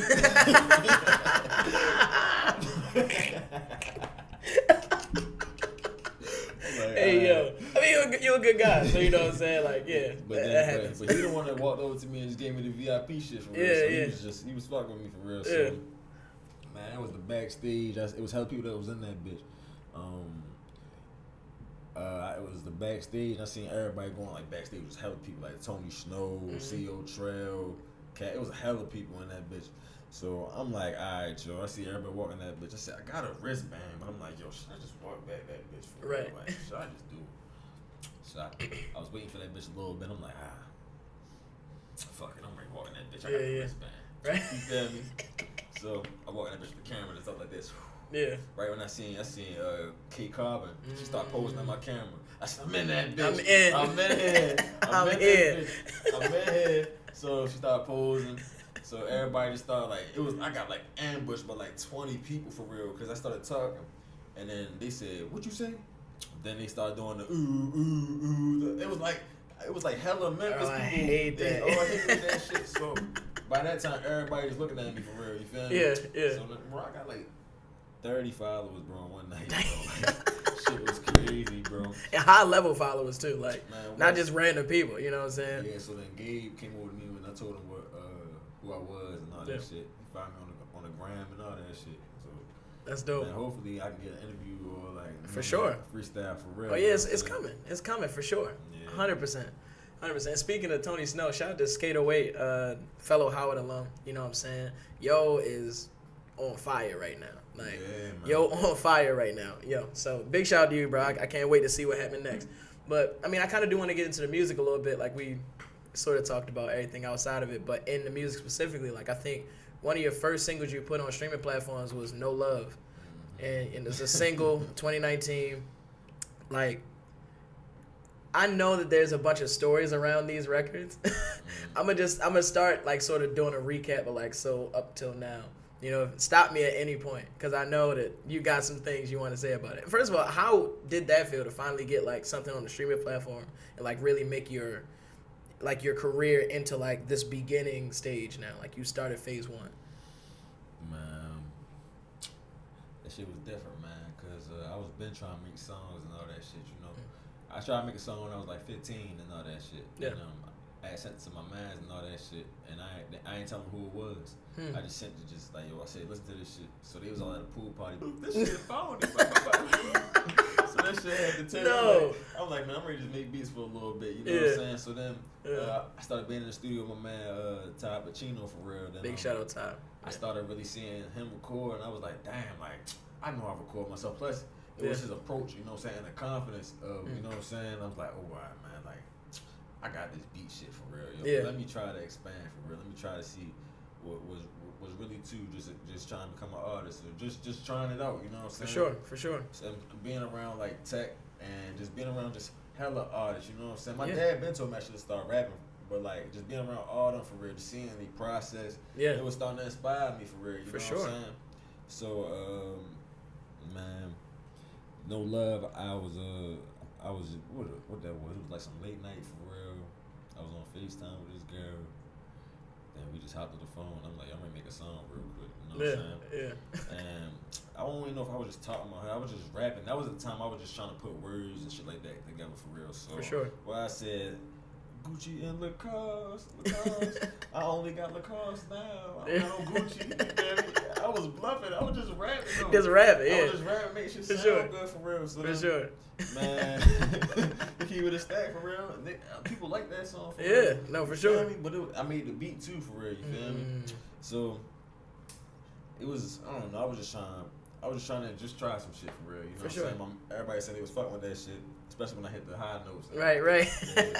C: Like,
B: hey, yo. I mean, you're a good guy, so you know what I'm saying? Like, yeah, that happens.
C: But he the one that walked over to me and just gave me the VIP shit for real.
B: Yeah,
C: so he was fucking with me for real.
B: Yeah.
C: So, man, that was the backstage. It was hella people that was in that bitch. It was the backstage. I seen everybody going like backstage. It was hella people like Tony Snow, C.O. Trail, Cat. It was hella people in that bitch. So I'm like, all right, yo. I see everybody walking that bitch. I said, I got a wristband, but I'm like, yo, should I just walk back that bitch for real? Like, should I just do it? So I was waiting for that bitch a little bit. I'm like, fuck it. I'm ready to walk in that bitch. I got a wristband.
B: Right.
C: You feel me? So I walk in that bitch with the camera and stuff like this.
B: Yeah.
C: Right when I seen Kate Carbon, she started posing on my camera. I said, I'm in that bitch.
B: I'm
C: in here. So she started posing. So everybody just started I got like ambushed by like 20 people for real because I started talking. And then they said, what you say? Then they started doing the ooh. It was like hella Memphis people.
B: I hate that.
C: I hate that shit. So by that time, everybody was looking at me for real. You feel me?
B: Yeah.
C: So bro, I got like 30 followers, bro, one night. Bro. Shit was crazy, bro.
B: And high level followers too, like
C: man,
B: not just random people. You know what I'm saying?
C: Yeah. So then Gabe came over to me and I told him who I was and all that shit. He found me on the gram and all that shit. So
B: that's dope.
C: Man, hopefully I can get an interview or like
B: for sure
C: freestyle for real.
B: Oh yeah, it's coming. It's coming for sure. 100%. 100%. Speaking of Tony Snow, shout out to Skate Away, fellow Howard alum. You know what I'm saying? Yo is on fire right now. Like, yo on fire right now. Yo, so big shout out to you, bro. I can't wait to see what happens next. But I mean, I kind of do want to get into the music a little bit. Like we sort of talked about everything outside of it, but in the music specifically, like I think one of your first singles you put on streaming platforms was No Love, and it's a single 2019. Like, I know that there's a bunch of stories around these records. I'm gonna start like sort of doing a recap of like so up till now. You know, stop me at any point because I know that you got some things you want to say about it. First of all, how did that feel to finally get like something on the streaming platform and like really make your career into like this beginning stage now? Like you started phase 1.
C: Man, that shit was different, man, because I was been trying to make songs and all that shit, you know. I tried to make a song when I was like 15 and all that shit.
B: Yeah.
C: And, I had sent it to my mans and all that shit, and I ain't telling them who it was. I just sent it just like, yo, I said, listen to this shit. So they was all at a pool party. This shit is phony. So that shit had to tell me. I'm like, man, I'm ready to make beats for a little bit. You know what I'm saying? So then I started being in the studio with my man Ty Pacino for real. Then,
B: big shout out Ty.
C: I started really seeing him record, and I was like, damn, like I know I record myself. Plus, it was his approach. You know what I'm saying? And the confidence of, you know what I'm saying? I was like, oh, all right, man, like. I got this beat shit for real, yo.
B: Yeah.
C: Let me try to expand for real. Let me try to see what was really just trying to become an artist or just trying it out. You know what I'm saying?
B: For sure.
C: So being around like tech and just being around just hella artists, you know what I'm saying? My dad been told me I should start rapping, but like just being around all them for real, just seeing the process, it was starting to inspire me for real, you know what I'm saying? So, man, No Love, I was what that was? It was like some late night for real. I was on FaceTime with this girl. Then we just hopped on the phone. I'm like, I'm gonna make a song real quick. You know what I'm saying? Yeah. And I don't even know if I was just talking about her. I was just rapping. That was the time I was just trying to put words and shit like that together for real. So well, I said Gucci and Lacoste. I only got Lacoste now. I don't got no Gucci. I was bluffing. I was just rapping. Though.
B: Just rapping,
C: I was just rapping, make shit sound good for real. So man, the key with a stack for real. People like that song. For real.
B: No, for
C: you
B: sure.
C: Feel me? But I made the beat too for real. You feel me? So it was. I don't know. I was just trying to just try some shit for real. You know what I'm saying? Everybody said they was fucking with that shit, especially when I hit the high notes.
B: Right.
C: They was fucking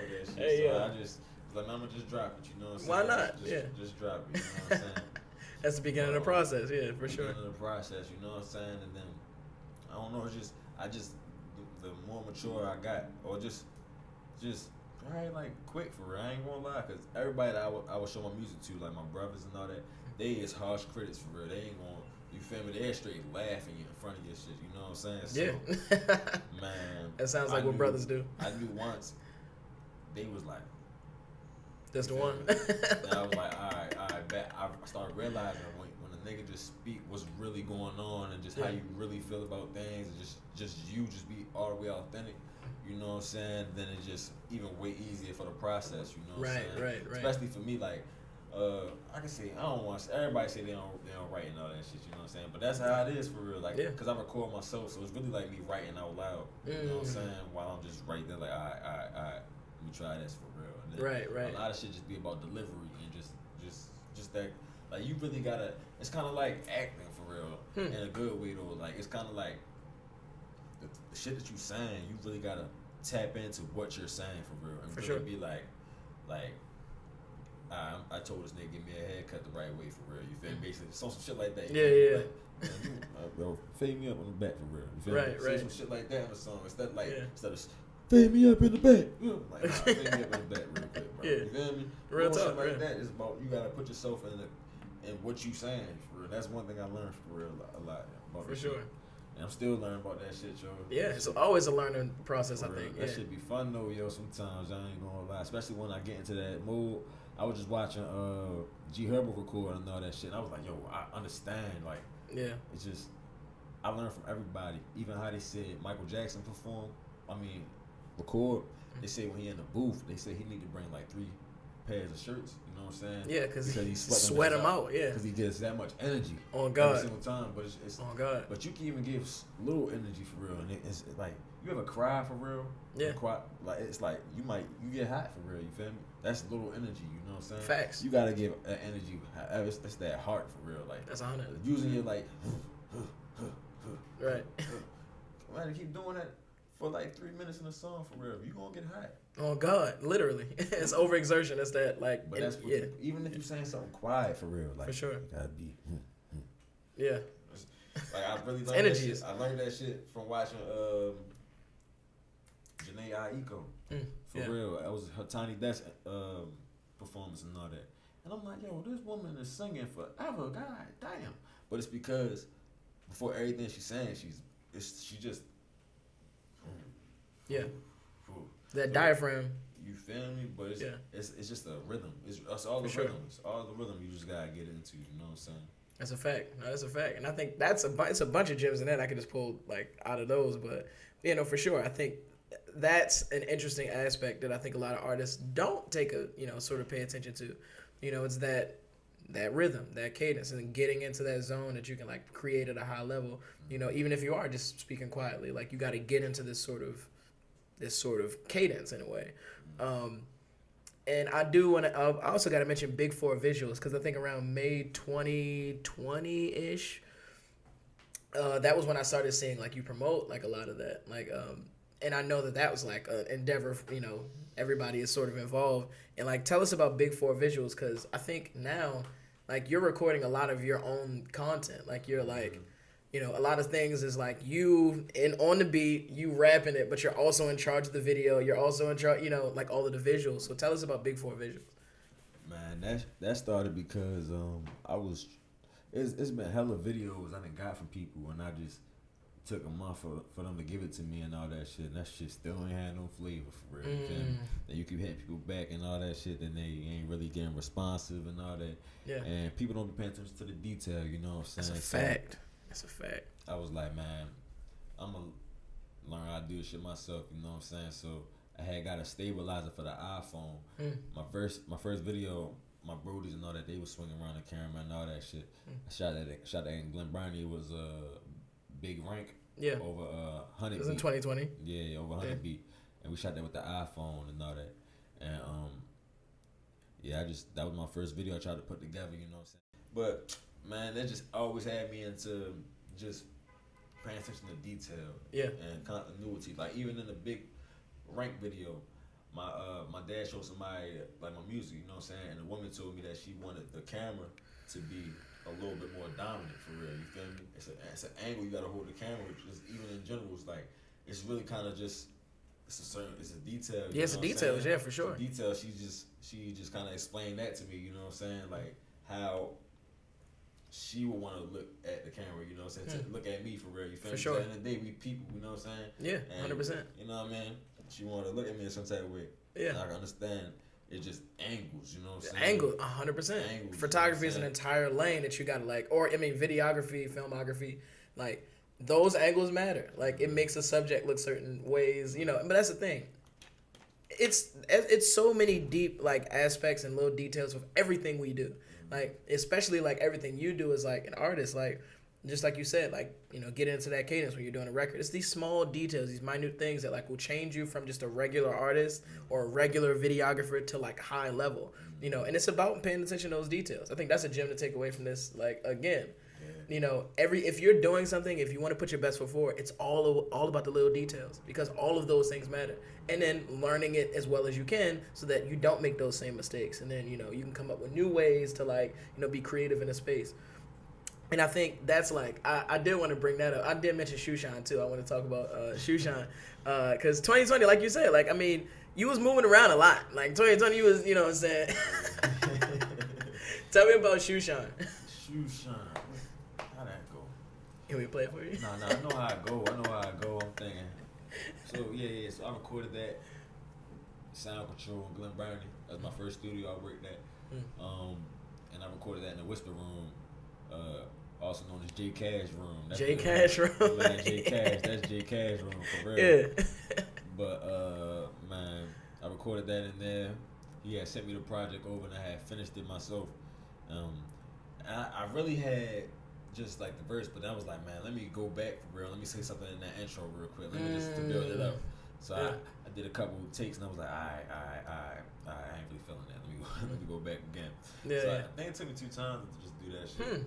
C: with that shit. So I just like, I'm gonna just drop it. You know what I'm saying?
B: Why not?
C: Just drop it. You know what I'm saying?
B: That's the beginning of the process. Yeah, for sure.
C: Beginning of the process. You know what I'm saying? And then I don't know. The more mature I got, or just I ain't like quick for real. I ain't gonna lie, cause everybody that I would show my music to, like my brothers and all that, they is harsh critics for real. They ain't gonna, you feel me? They're straight laughing in front of your shit. You know what I'm saying? So, man,
B: that sounds like what brothers do.
C: I knew once they was like,
B: that's the one.
C: And I was like, all right, bet. I started realizing when a nigga just speak what's really going on and just how you really feel about things, and just be all the way authentic. You know what I'm saying? Then it's just even way easier for the process. You know what I'm saying? Right. Especially for me, like, I can say I don't want everybody say they don't write and all that shit. You know what I'm saying? But that's how it is for real. Like, cause I record myself, so it's really like me writing out loud. You know what I'm saying? While I'm just right there, like, all right, let me try this for real. And then
B: right.
C: A lot of shit just be about delivery and just that. Like, you really gotta. It's kind of like acting for real in a good way though. Like, it's kind of like the shit that you saying. You really gotta tap into what you're saying for real, and
B: for
C: really be like. I told this nigga give me a haircut the right way for real. You feel me? Basically, some shit like that.
B: Yeah.
C: Like, bro, fade me up on the back for real. You feel me?
B: Right.
C: Say some shit like that in the song instead of fade me up in the back. Like, nah, fade me up in the back real quick, bro. You feel me?
B: Real talk.
C: Shit like that is about you gotta put yourself in what you saying for real. That's one thing I learned for real a lot about
B: for sure.
C: Shit. And I'm still learning about that shit, yo.
B: Yeah, it's always a learning process, I think.
C: That shit be fun though, yo. Sometimes I ain't gonna lie, especially when I get into that mood. I was just watching G Herbo record and all that shit. And I was like, yo, I understand. Like, it's just I learned from everybody. Even how they said Michael Jackson record. They say when he in the booth, they say he need to bring like 3 pairs of shirts. You know what I'm saying?
B: Yeah, because he
C: sweat
B: them out. Yeah,
C: because he gets that much energy
B: on God
C: every single time. But it's
B: on God.
C: But you can even give little energy for real, and it's like you ever cry for real?
B: Yeah.
C: Cry, like it's like you get hot for real. You feel me? That's little energy. You know what I'm saying?
B: Facts.
C: You gotta give energy. It's that heart for real. Like
B: that's 100.
C: Using your like.
B: Right.
C: Man, keep doing that for like 3 minutes in a song for real. You gonna get hot.
B: Oh God, literally, it's overexertion. It's that like.
C: But that's what even if you're saying something quiet for real, like
B: for sure,
C: you gotta be.
B: Yeah.
C: Like I really learned that shit. I learned that shit from watching Janae Aiko. For real, that was her Tiny Desk performance and all that. And I'm like, yo, this woman is singing forever. God damn. But it's because before everything she's saying, she just.
B: Yeah. That diaphragm.
C: You feel me? But it's just a rhythm. It's all the rhythm. It's all the rhythm you just gotta get into. You know what I'm saying?
B: That's a fact. No, that's a fact. And I think it's a bunch of gems in that I could just pull like out of those. But for sure, I think that's an interesting aspect that I think a lot of artists don't take sort of pay attention to. It's that rhythm, that cadence, and getting into that zone that you can like create at a high level. Even if you are just speaking quietly, like you got to get into this sort of cadence in a way. And I do want to. I also got to mention Big 4 visuals because I think around May 2020-ish, that was when I started seeing like you promote like a lot of that. Like, and I know that was like an endeavor. Everybody is sort of involved. And like, tell us about Big 4 visuals because I think now, like, you're recording a lot of your own content. Like, you're like, you know, a lot of things is like you on the beat, you rapping it, but you're also in charge of the video. You're also in charge, you know, like all of the visuals. So tell us about Big Four Visuals.
C: Man, that started because it's been hella videos I done got from people, and I just took a month for them to give it to me and all that shit. And that shit still ain't had no flavor for real. Then you keep hitting people back and all that shit, then they ain't really getting responsive and all that.
B: Yeah.
C: And people don't be paying attention to the detail, you know what I'm saying?
B: That's a fact. That's a fact.
C: I was like, man, I'm going to learn how to do this shit myself, you know what I'm saying? So I had got a stabilizer for the iPhone. My first video, my brodies and all that, they was swinging around the camera and all that shit. I shot that in Glen Burnie. It was big rank.
B: Yeah.
C: Over 100
B: It was in 2020.
C: Yeah, over 100 beat. And we shot that with the iPhone and all that. And yeah, that was my first video I tried to put together, you know what I'm saying? But man, that just always had me into just paying attention to detail.
B: Yeah.
C: And continuity. Like even in the big rank video, my dad showed somebody like my music, you know what I'm saying? And the woman told me that she wanted the camera to be a little bit more dominant for real. You feel me? It's an angle you gotta hold the camera. Just even in general, it's like it's really kind of just it's a detail.
B: Yeah, it's a details. Yeah, for sure.
C: It's a detail. She just kind of explained that to me. You know what I'm saying? Like how she would want to look at the camera. You know what I'm saying? To look at me for real. You feel me?
B: For sure.
C: At the end of the day, we people. You know what I'm saying?
B: Yeah, 100%.
C: You know what I mean? She wanted to look at me in some type of way.
B: Yeah.
C: And I can understand. It's just angles, you know what I'm saying?
B: Angle, 100%. Photography is an entire lane that you gotta like, or I mean, videography, filmography, like those angles matter. Like it makes a subject look certain ways, you know. But that's the thing. It's so many deep like aspects and little details of everything we do. Like especially like everything you do as like an artist, like. Just like you said, like, you know, get into that cadence when you're doing a record. It's these small details, these minute things that, like, will change you from just a regular artist or a regular videographer to, like, high level, you know. And it's about paying attention to those details. I think that's a gem to take away from this, like, again. You know, if you're doing something, if you want to put your best foot forward, it's all about the little details because all of those things matter. And then learning it as well as you can so that you don't make those same mistakes. And then, you know, you can come up with new ways to, like, you know, be creative in a space. And I think that's like, I did want to bring that up. I did mention Shoeshine too. I want to talk about Shoeshine. Because 2020, like you said, like, I mean, you was moving around a lot. Like 2020, you was, you know what I'm saying? Tell me about Shoeshine.
C: Shoeshine. How'd that go?
B: Can we play it for you?
C: Nah, I know how I go. I'm thinking. So, yeah. So I recorded that. Sound Control in Glen Burnie. That's my first studio I worked at. And I recorded that in the Whisper Room. Also known as J Cash Room. That's
B: J Cash Room.
C: J Cash. That's J Cash Room for real.
B: Yeah.
C: But man, I recorded that in there. He had sent me the project over, and I had finished it myself. I really had just like the verse, but I was like, man, let me go back for real. Let me say something in that intro real quick. Let me just to build it up. So I did a couple of takes, and I was like, I ain't really feeling that. Let me go back again.
B: Yeah.
C: So I think it took me 2 times to just do that shit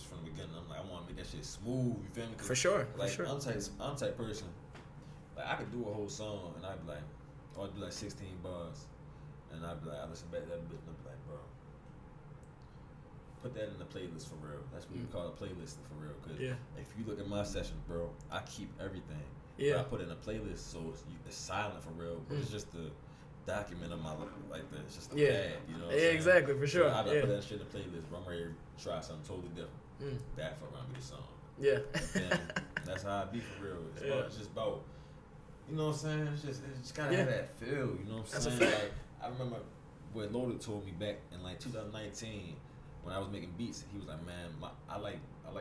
C: from the beginning. I'm like, I want to make that shit smooth. You feel me?
B: For sure.
C: Like,
B: for sure.
C: I'm the type person. Like, I could do a whole song, and I'd be like, I'd do like 16 bars, and I'd be like, I listen back to that bitch, and I'd be like, bro, put that in the playlist for real. That's what we call a playlist for real. Cause if you look at my sessions, bro, I keep everything.
B: Yeah.
C: But I put it in a playlist, so it's silent for real. But it's just the document of my life, like that. It's just a pad, you know. What I'm saying?
B: Exactly, for sure.
C: So I put that shit in the playlist. Bro, I'm ready to try something totally different. That fuck around with the song.
B: Yeah.
C: And that's how I be for real. It's just about, you know what I'm saying? It's just gotta have that feel. You know what I'm saying?
B: That's a fact.
C: Like I remember what Loaded told me back in like 2019 when I was making beats. He was like, man, I like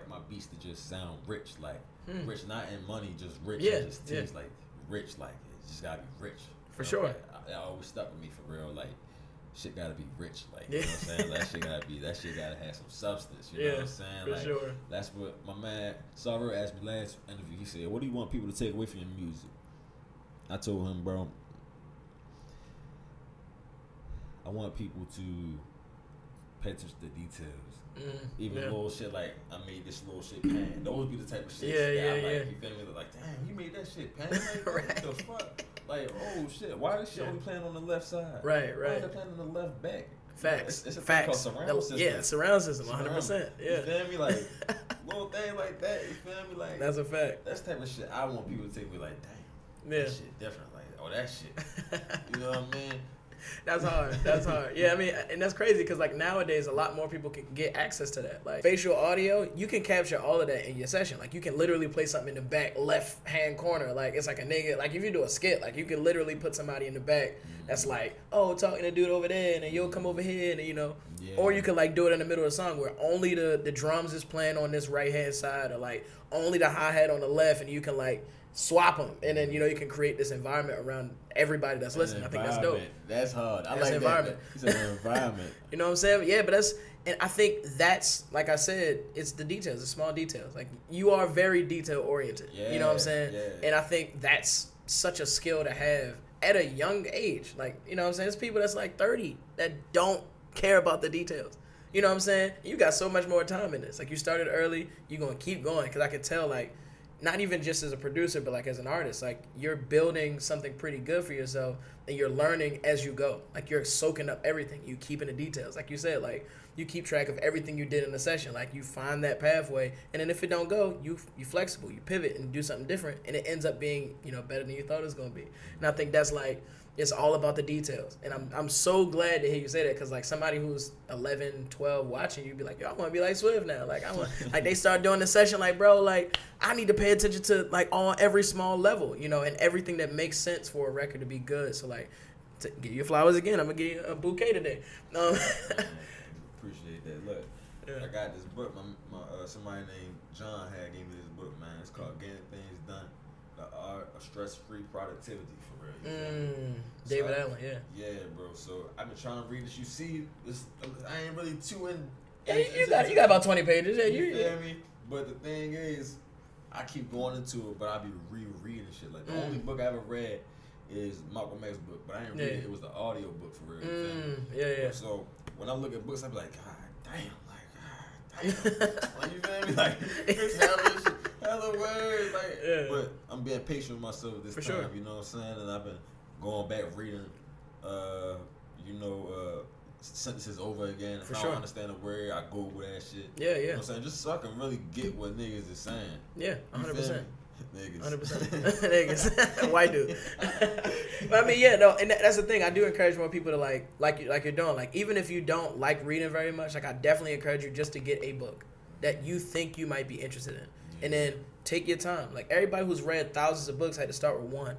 C: my beats to just sound rich, like rich, not in money, just rich.
B: Yeah.
C: It just tastes like rich, like it just gotta be rich.
B: For sure.
C: Like, that always stuck with me for real. Like shit gotta be rich. Like you know what I'm saying? That shit gotta have some substance. You know what I'm saying?
B: For
C: like
B: sure.
C: that's what my man Sarah asked me last interview. He said, what do you want people to take away from your music? I told him, bro, I want people to pay attention to details. Even little shit like, I made this little shit pan. Those be the type of shit that I like. You feel me? Like, damn, you made that shit pan? Like, what the fuck? Like, oh shit, why is shit only playing on the left side?
B: Right.
C: Why is it playing on the left back?
B: Facts.
C: It's a
B: Facts.
C: thing called surround system.
B: Yeah, surround system, 100%. Yeah.
C: You feel me? Like, little thing like that, you feel me? Like,
B: that's a fact.
C: That's the type of shit I want people to take me like, damn,
B: yeah.
C: that shit different. Like, oh, that shit. You know what I mean?
B: That's hard. Yeah, I mean, and that's crazy because like nowadays a lot more people can get access to that. Like facial audio, you can capture all of that in your session. Like you can literally play something in the back left hand corner. Like it's like a nigga. Like if you do a skit, like you can literally put somebody in the back that's like, oh, talking to dude over there, and then you'll come over here, and or you could like do it in the middle of the song where only the drums is playing on this right hand side, or like only the hi hat on the left, and you can like swap them, and then you can create this environment around everybody that's listening. I think that's dope.
C: That's hard. I
B: that's
C: like
B: environment.
C: That. It's an environment.
B: You know what I'm saying? Yeah, but and I think that's, like I said, it's the details, the small details. Like you are very detail oriented.
C: Yeah,
B: you know what I'm saying?
C: Yeah.
B: And I think that's such a skill to have at a young age. Like, you know what I'm saying? There's people that's like 30 that don't care about the details. You know what I'm saying? You got so much more time in this. Like you started early, you're going to keep going, because I could tell like, not even just as a producer, but like as an artist, like you're building something pretty good for yourself, and you're learning as you go. Like you're soaking up everything. You keeping the details. Like you said, like you keep track of everything you did in the session. Like you find that pathway, and then if it don't go, you flexible. You pivot and do something different, and it ends up being better than you thought it was gonna be. And I think that's like, it's all about the details. And I'm so glad to hear you say that, because like somebody who's 11, 12 watching you be like, yo, I want to be like Swift now. Like I want, like they start doing the session like, bro, like I need to pay attention to like on every small level, and everything that makes sense for a record to be good. So like, to give you flowers again, I'm gonna give you a bouquet today.
C: Appreciate that. Look, I got this book. My somebody named John had gave me this book, man. It's called Getting Things Done: The Art of Stress-Free Productivity.
B: David Allen, yeah.
C: Yeah, bro. So I've been trying to read this. You see, I ain't really too in.
B: Yeah, you got about 20 pages. Yeah,
C: you feel me? But the thing is, I keep going into it, but I be rereading shit. Like the only book I ever read is MikeOnTheMic's book, but I didn't read it. It was the audio book for real.
B: Yeah.
C: So when I look at books, I be like, God damn, like you feel me? Like it's hella words, like. But I'm being patient with myself this time.
B: Sure.
C: You know what I'm saying? And I've been going back reading, sentences over again. If I don't understand a word, I Google that shit.
B: Yeah.
C: You know what I'm saying? Just so I can really get what niggas is saying.
B: Yeah, 100%.
C: Niggas.
B: 100%. Niggas. White dude. But I mean, yeah, no, and that's the thing. I do encourage more people to like you're doing. Like, even if you don't like reading very much, like I definitely encourage you just to get a book that you think you might be interested in. Yeah. And then take your time. Like, everybody who's read thousands of books had to start with one.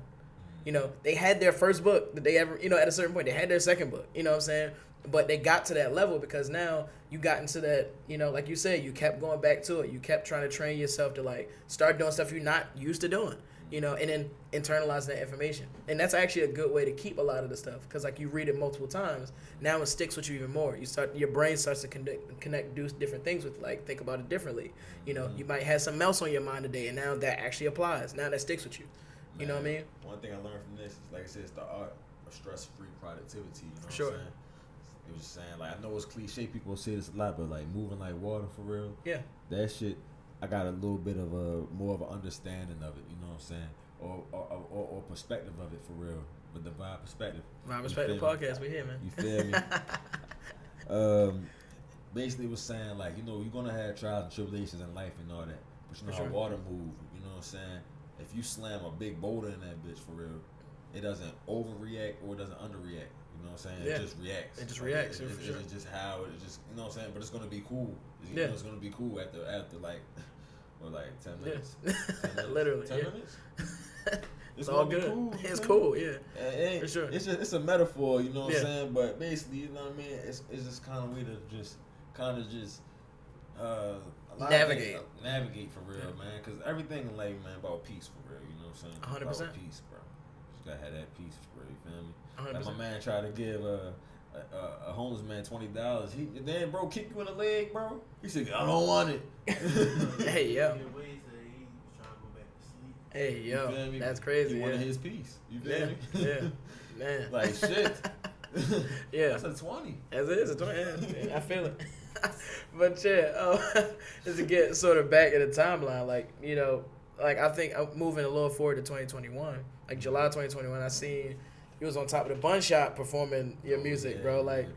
B: They had their first book that they ever, at a certain point, they had their second book, you know what I'm saying? But they got to that level because now you got into that, like you said, you kept going back to it. You kept trying to train yourself to like start doing stuff you're not used to doing, and then internalize that information. And that's actually a good way to keep a lot of the stuff, because like you read it multiple times, now it sticks with you even more. Your brain starts to connect, do different things with, like, think about it differently. You might have something else on your mind today, and now that actually applies. Now that sticks with you. You know what I mean?
C: One thing I learned from this is, like I said, it's the art of stress-free productivity. You know what
B: sure.
C: I'm saying? It was just saying, like, I know it's cliche, people say this a lot, but like moving like water for real.
B: Yeah.
C: That shit, I got a little bit of more of an understanding of it. You know what I'm saying? Or perspective of it for real, with the Vibe Perspective.
B: Vibe Perspective podcast, we here, man.
C: You feel me? Basically, it was saying, like, you're gonna have trials and tribulations in life and all that, but you know how water moves. You know what I'm saying? If you slam a big boulder in that bitch for real, it doesn't overreact or it doesn't underreact. You know what I'm saying?
B: Yeah.
C: It just reacts.
B: It just reacts.
C: It's just how it just, you know what I'm saying? But it's gonna be cool. It's gonna be cool after like, or like 10 minutes. 10 minutes.
B: Literally.
C: 10 minutes.
B: It's all good.
C: Cool,
B: it's cool. Yeah.
C: For sure. It's a metaphor. You know what I'm saying? But basically, you know what I mean? It's just kind of way to just navigate for real, man. Because everything in life, man, about peace for real. You know what I'm saying?
B: 100%.
C: About peace, bro. Just gotta have that peace for real. You feel me?
B: 100%.
C: Like my man tried to give a homeless man $20. He then, bro, kick you in the leg, bro. He said, I don't want it.
B: Hey, yo. Hey, yo, that's crazy.
C: He wanted his piece. You feel me?
B: Yeah, man.
C: Like, shit.
B: Yeah.
C: That's a 20.
B: As it is, a 20. Yeah, I feel it. But yeah, just to get sort of back in the timeline, like, like I think I'm moving a little forward to 2021, like July 2021. I seen you was on top of the Bun Shop performing your music, bro. Like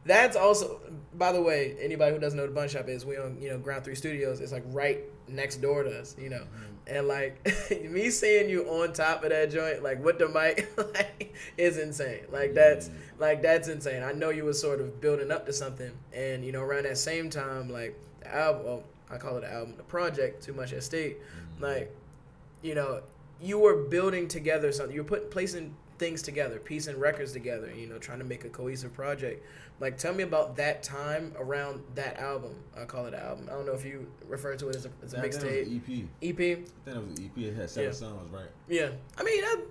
B: that's also, by the way, anybody who doesn't know what the Bun Shop is, we on Ground 3 Studios. It's like right next door to us, and like me seeing you on top of that joint, like with the mic, like is insane. Like that's insane. I know you was sort of building up to something, and around that same time, like the album, well, I call it an album, the project, Too Much at Stake, like you were building together something. You were placing things together, piecing records together, trying to make a cohesive project. Like, tell me about that time around that album. I call it an album. I don't know if you refer to it as a mixtape.
C: EP.
B: EP?
C: I think it was an EP. It had 7 songs, right?
B: Yeah. I mean,
C: it's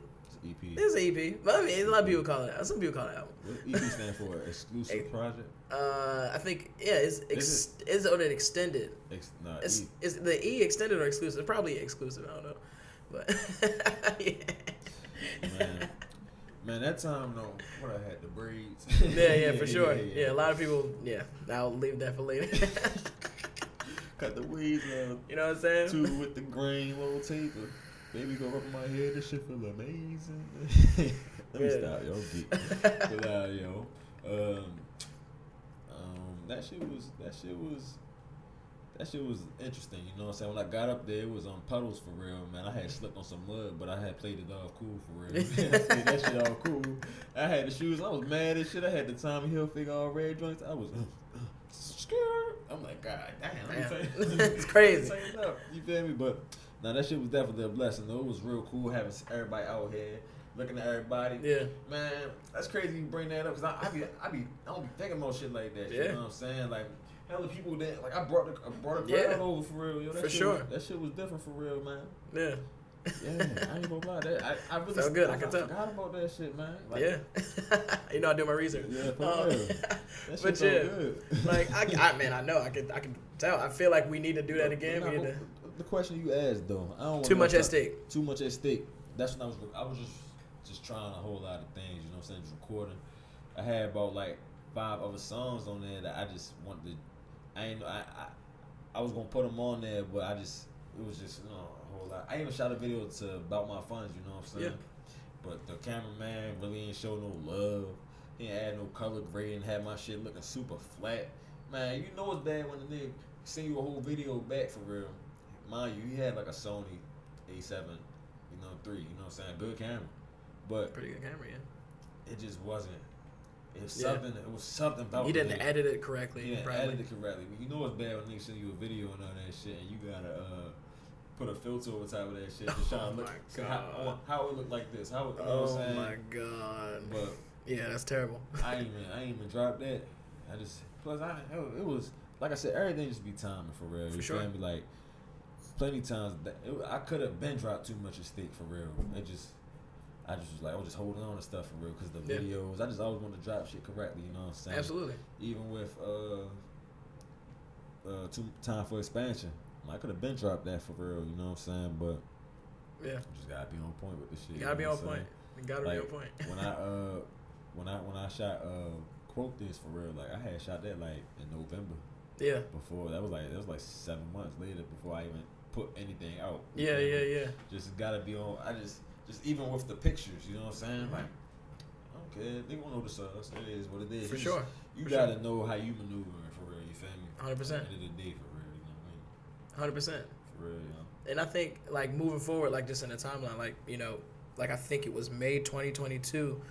C: EP.
B: It's an EP. But I mean, a lot of people call it. Some people call it album.
C: What EP stand for? Exclusive project?
B: I think, it's extended. Is the E extended or exclusive? It's probably exclusive. I don't know. But, yeah.
C: Man, that time though, what I had the braids.
B: Yeah, for sure. Yeah, a lot of people. Yeah, I'll leave that for later.
C: Cut the weeds up.
B: You know what I'm saying?
C: 2 with the green little taper. Baby go up in my head. This shit feel amazing. Let me stop, yo. But yo, that shit was interesting, you know what I'm saying? When I got up there, it was on puddles for real, man. I had slipped on some mud, but I had played it off cool for real. I played that shit all cool. I had the shoes. I was mad as shit. I had the Tommy Hilfiger all red joints. I was I'm like, God damn.
B: It's crazy.
C: You feel me? But now that shit was definitely a blessing. Though. It was real cool having everybody out here looking at everybody.
B: Yeah.
C: Man, that's crazy you bring that up, because I don't be thinking about shit like that. Yeah. You know what I'm saying? Like, hella people that, like, I brought a crowd over for real. Yo, that shit was different for real, man.
B: Yeah.
C: Yeah, I ain't gonna lie. I really
B: so good. I can tell.
C: Forgot about that shit, man. Like,
B: yeah. I do my research.
C: Yeah, for real. That shit so good.
B: Like I know. I can tell. I feel like we need to do that again.
C: The question you asked though, I don't.
B: Too much at stake.
C: Too much at stake. That's when I was just trying a whole lot of things. You know what I'm saying? Just recording. I had about like 5 other songs on there that I just wanted to. I was gonna put them on there, but it was just a whole lot. I even shot a video to About My Funds, you know what I'm saying? Yeah. But the cameraman really ain't show no love. He ain't add no color grade and had my shit looking super flat. Man, you know it's bad when the nigga send you a whole video back for real. Mind you, he had like a Sony A7, 3, you know what I'm saying? Good camera. But
B: pretty good camera, yeah.
C: It just wasn't. It was something about
B: it. You didn't edit it correctly.
C: Yeah, edit it correctly. You know it's bad when niggas send you a video and all that shit, and you gotta put a filter over top of that shit to try to look how it look like this. How you know what I'm saying?
B: My god.
C: But
B: yeah, that's terrible.
C: I ain't even dropped that. I just it was like I said, everything just be timing for real.
B: For sure.
C: Me? Like plenty times I could have been dropped too much at stake for real. I just was like, I was just holding on to stuff for real because the videos. I just always want to drop shit correctly, you know what I'm saying?
B: Absolutely.
C: Even with Time for Expansion, I could have been dropped that for real, you know what I'm saying? But
B: yeah,
C: you just gotta be on point with this shit.
B: You gotta be on point. You gotta be on point.
C: when I shot Quote This for real, like I had shot that like in November.
B: Yeah.
C: Before that was like 7 months later before I even put anything out.
B: Yeah.
C: Just gotta be on. Just even with the pictures, you know what I'm saying? Like, okay, they won't know the sauce. It is what it is.
B: For sure.
C: You gotta know how you maneuvering for real. You feel me?
B: 100%.
C: At the end of the day, for real. You know what I mean?
B: 100%.
C: For real, you know.
B: And I think like moving forward, like just in the timeline, like like I think it was May 2022,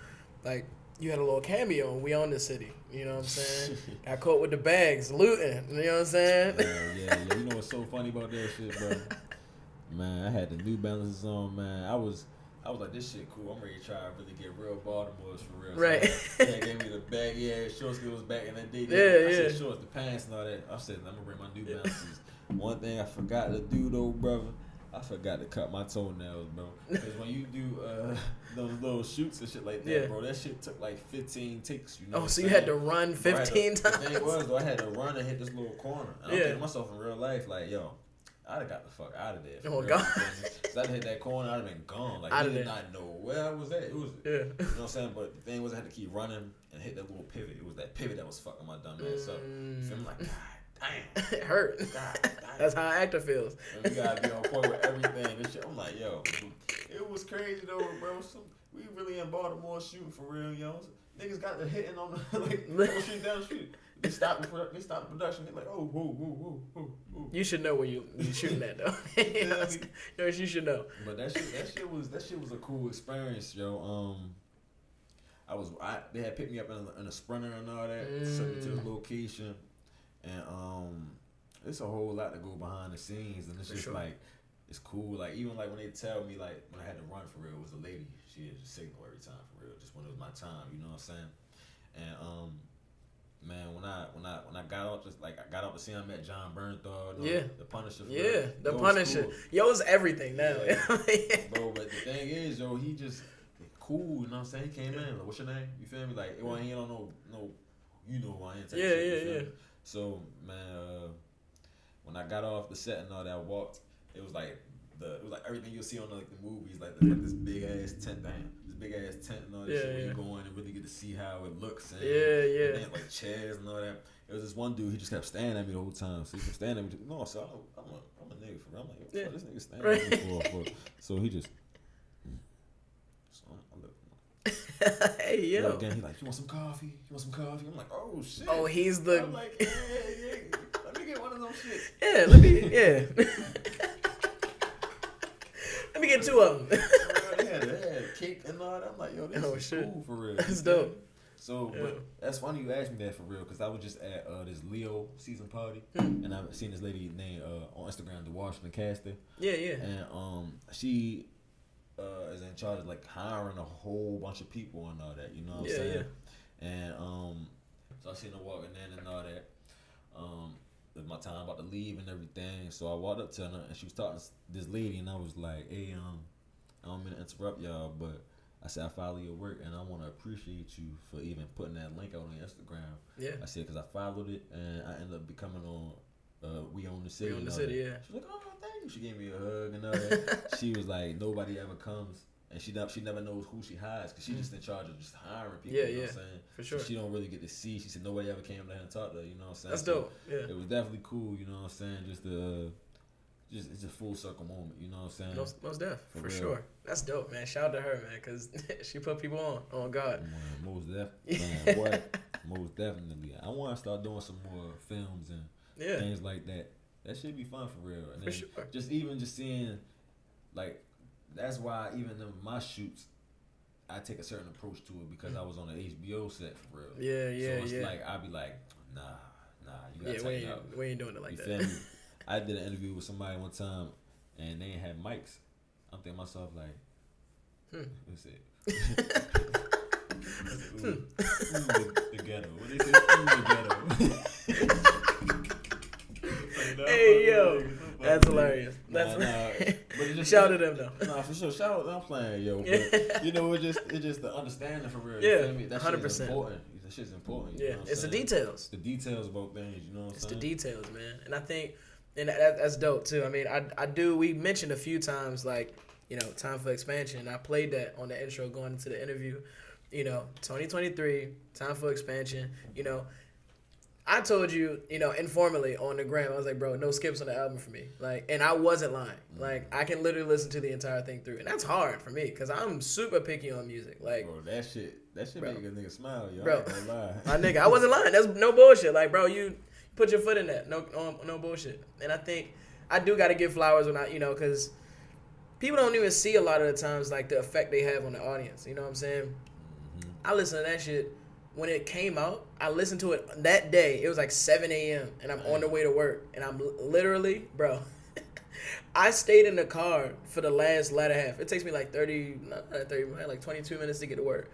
B: like you had a little cameo and We Own This City. You know what I'm saying? Got caught with the bags, looting. You know what I'm saying?
C: Yeah. You know what's so funny about that shit, bro? Man, I had the New Balances on, man. I was like, this shit cool. I'm ready to try to really get real Baltimore's for real.
B: Right.
C: So they gave me the bag. Yeah, Shorts was back in that day. I said, Shorts, the pants and all that. I said, I'm going to bring my New Balances. One thing I forgot to do, though, brother, I forgot to cut my toenails, bro. Because when you do those little shoots and shit like that, bro, that shit took like 15 takes, you know.
B: Oh, so you had to run 15 times?
C: The thing was, though, I had to run and hit this little corner. And I'm thinking to myself in real life, like, yo, I'd have got the fuck out of there.
B: Oh, God.
C: Because I'd hit that corner, I'd have been gone. Like, I did not know where I was at. It was, you know what I'm saying? But the thing was, I had to keep running and hit that little pivot. It was that pivot that was fucking my dumb ass up. You feel me? Like, God damn.
B: It hurt.
C: God, damn.
B: That's how an actor feels.
C: And we gotta be on point with everything. And shit. I'm like, yo, it was crazy though, bro. We really in Baltimore shooting for real, yo. Niggas got the hitting on the like shooting down the street. They stopped the production. They're like, oh, whoa.
B: You should know when you shooting that though. You should know.
C: But that shit was a cool experience, yo. They had picked me up in a Sprinter and all that, sent me to the location, and it's a whole lot to go behind the scenes, and it's just like it's cool. Like even like when they tell me like when I had to run for real, it was a lady. She had just signal every time for real, just when it was my time. You know what I'm saying? And man, when I got off, just like I got off the scene, I met John Bernthal, the Punisher.
B: The Punisher. Cool. Yo, it's everything now.
C: Yeah. Bro, but the thing is, yo, he just cool. You know what I'm saying? He came in. Like, what's your name? You feel me? Like, well, he don't know, you know who I am.
B: Yeah.
C: So man, when I got off the set and all that, I walked. It was like everything you'll see on like the movies, like this big ass tent, and all this shit where you go in and really get to see how it looks. And, and they had like chairs and all that. It was this one dude. He just kept staring at me the whole time. So he kept staring at me. No, so I'm a nigga for real. I'm like, what the fuck this nigga staring at me for? So he just. So I look.
B: Hey yo.
C: Again, he like, you want some coffee? I'm like, oh shit.
B: Oh, he's the.
C: I'm like, yeah. Let me get one of those shit.
B: Yeah, let me. Let me get two of them.
C: They had cake and all that. I'm like, yo, this is cool for real.
B: That's dope.
C: So, but that's funny you asked me that for real, because I was just at this Leo season party, and I've seen this lady named on Instagram, the Washington Caster.
B: Yeah.
C: And she is in charge of like hiring a whole bunch of people and all that. You know what I'm saying? Yeah. And so I seen her walking in and all that. It was my time about to leave and everything, so I walked up to her and she was talking to this lady, and I was like, hey, I don't mean to interrupt y'all, but I said I follow your work and I want to appreciate you for even putting that link out on Instagram. Yeah. I said because I followed it and I ended up becoming on We Own the City.
B: We Own the City, yeah.
C: She was like, oh, thank you. She gave me a hug and all that. She was like, nobody ever comes. And she never knows who she hires because she's just in charge of just hiring people. You know what I'm saying?
B: For sure.
C: So she don't really get to see. She said nobody ever came to her and talked to her. You know what I'm saying?
B: That's dope. Yeah.
C: It was definitely cool. You know what I'm saying? It's a full circle moment. You know what I'm saying?
B: Most def. For sure. That's dope, man. Shout out to her, man, because she put people on. Oh God.
C: Man, most definitely. Man, most definitely. I want to start doing some more films and things like that. That should be fun for real. And
B: for sure.
C: Just seeing, like. That's why even in my shoots, I take a certain approach to it because I was on the HBO set for real.
B: Yeah.
C: So it's like I'd be like, nah, you gotta take it out.
B: We ain't doing it like
C: you
B: that.
C: Feel me? I did an interview with somebody one time, and they had mics. I'm thinking to myself like, what's it? The ghetto. What they say? The ghetto.
B: Hey yo, that's hilarious. But shout to them though.
C: Nah, for sure. Shout out. I'm playing, yo. But you know, it's just the understanding for real.
B: Yeah,
C: you feel me? That 100%. Shit's important. That shit's important. You know what
B: it's
C: I'm
B: the details.
C: The details about things. You know what I'm saying?
B: It's the details, man. And I think, and that's dope too. I mean, I do. We mentioned a few times, like, you know, time for expansion. I played that on the intro going into the interview. You know, 2023, time for expansion. You know. I told you, you know, informally on the gram, I was like, bro, no skips on the album for me. Like, and I wasn't lying. Like, I can literally listen to the entire thing through. And that's hard for me because I'm super picky on music. Like,
C: bro, that shit bro, make a nigga smile, yo.
B: Bro,
C: I ain't gonna lie.
B: My nigga, I wasn't lying. That's no bullshit. Like, bro, you put your foot in that. No bullshit. And I think I do got to give flowers when you know, because people don't even see a lot of the times, like, the effect they have on the audience. You know what I'm saying? Mm-hmm. I listen to that shit. When it came out, I listened to it that day. It was like 7 a.m. and I'm on the way to work. And I'm literally, bro, I stayed in the car for the latter half. It takes me like 22 minutes to get to work.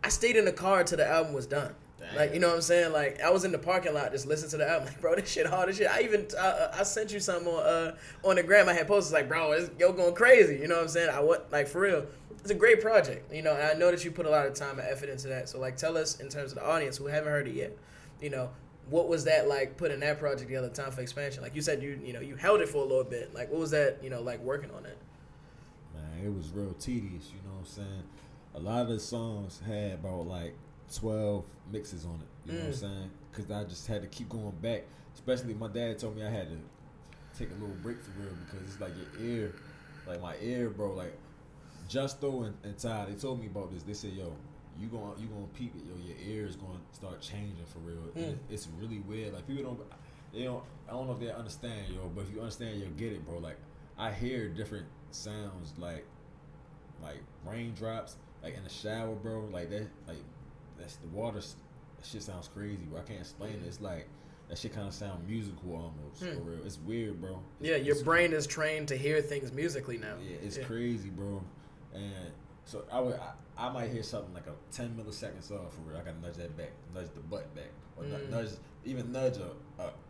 B: I stayed in the car till the album was done. Damn. Like, you know what I'm saying? Like, I was in the parking lot just listening to the album. Like, bro, this shit hard as shit. I sent you something on the gram. I had posted like, bro, yo going crazy. You know what I'm saying? Like, for real. It's a great project, you know, and I know that you put a lot of time and effort into that. So, like, tell us, in terms of the audience who haven't heard it yet, you know, what was that like putting that project together, time for expansion? Like you said, you held it for a little bit. Like, what was that, you know, like working on it?
C: Man, it was real tedious, you know what I'm saying? A lot of the songs had about, like, 12 mixes on it. You know what I'm saying? Because I just had to keep going back. Especially my dad told me I had to take a little break for real because it's like your ear, like my ear, bro. Like Justo and Ty, they told me about this. They said, yo, you gonna peep it, yo. Your ear is gonna start changing for real. And it's really weird. Like people I don't know if they understand, yo. But if you understand, you'll get it, bro. Like I hear different sounds, like raindrops, like in the shower, bro. Like that, like that's the water. That shit sounds crazy, bro. I can't explain it. It's like that shit kind of sound musical almost, for real. It's weird, bro.
B: Your brain is trained to hear things musically now.
C: Yeah, it's crazy, bro. And so I might hear something like a 10 milliseconds off for real. I gotta nudge that back, nudge the butt back, or nudge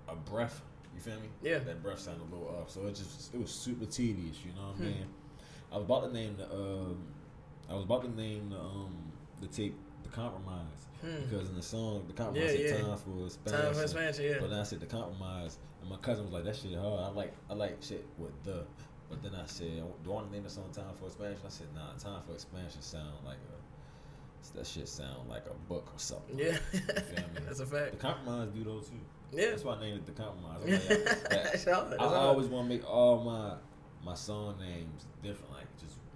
C: a breath. You feel me?
B: Yeah.
C: That breath sounded a little off, so it was super tedious. You know what I mean? I was about to name the tape "The Compromise" because in the song "The Compromise" said "Time for Expansion."
B: Time for expansion, yeah.
C: But then I said "The Compromise," and my cousin was like, "That shit hard." I like shit with the. But then I said, "Do I want to name the song "Time for Expansion"?" I said, "Nah, "Time for Expansion" sound like that shit sound like a book or something.
B: Yeah,
C: you feel me?
B: That's a fact.
C: The Compromise do those too.
B: Yeah,
C: that's why I named it "The Compromise."
B: That's
C: I always want to make all my song names different, like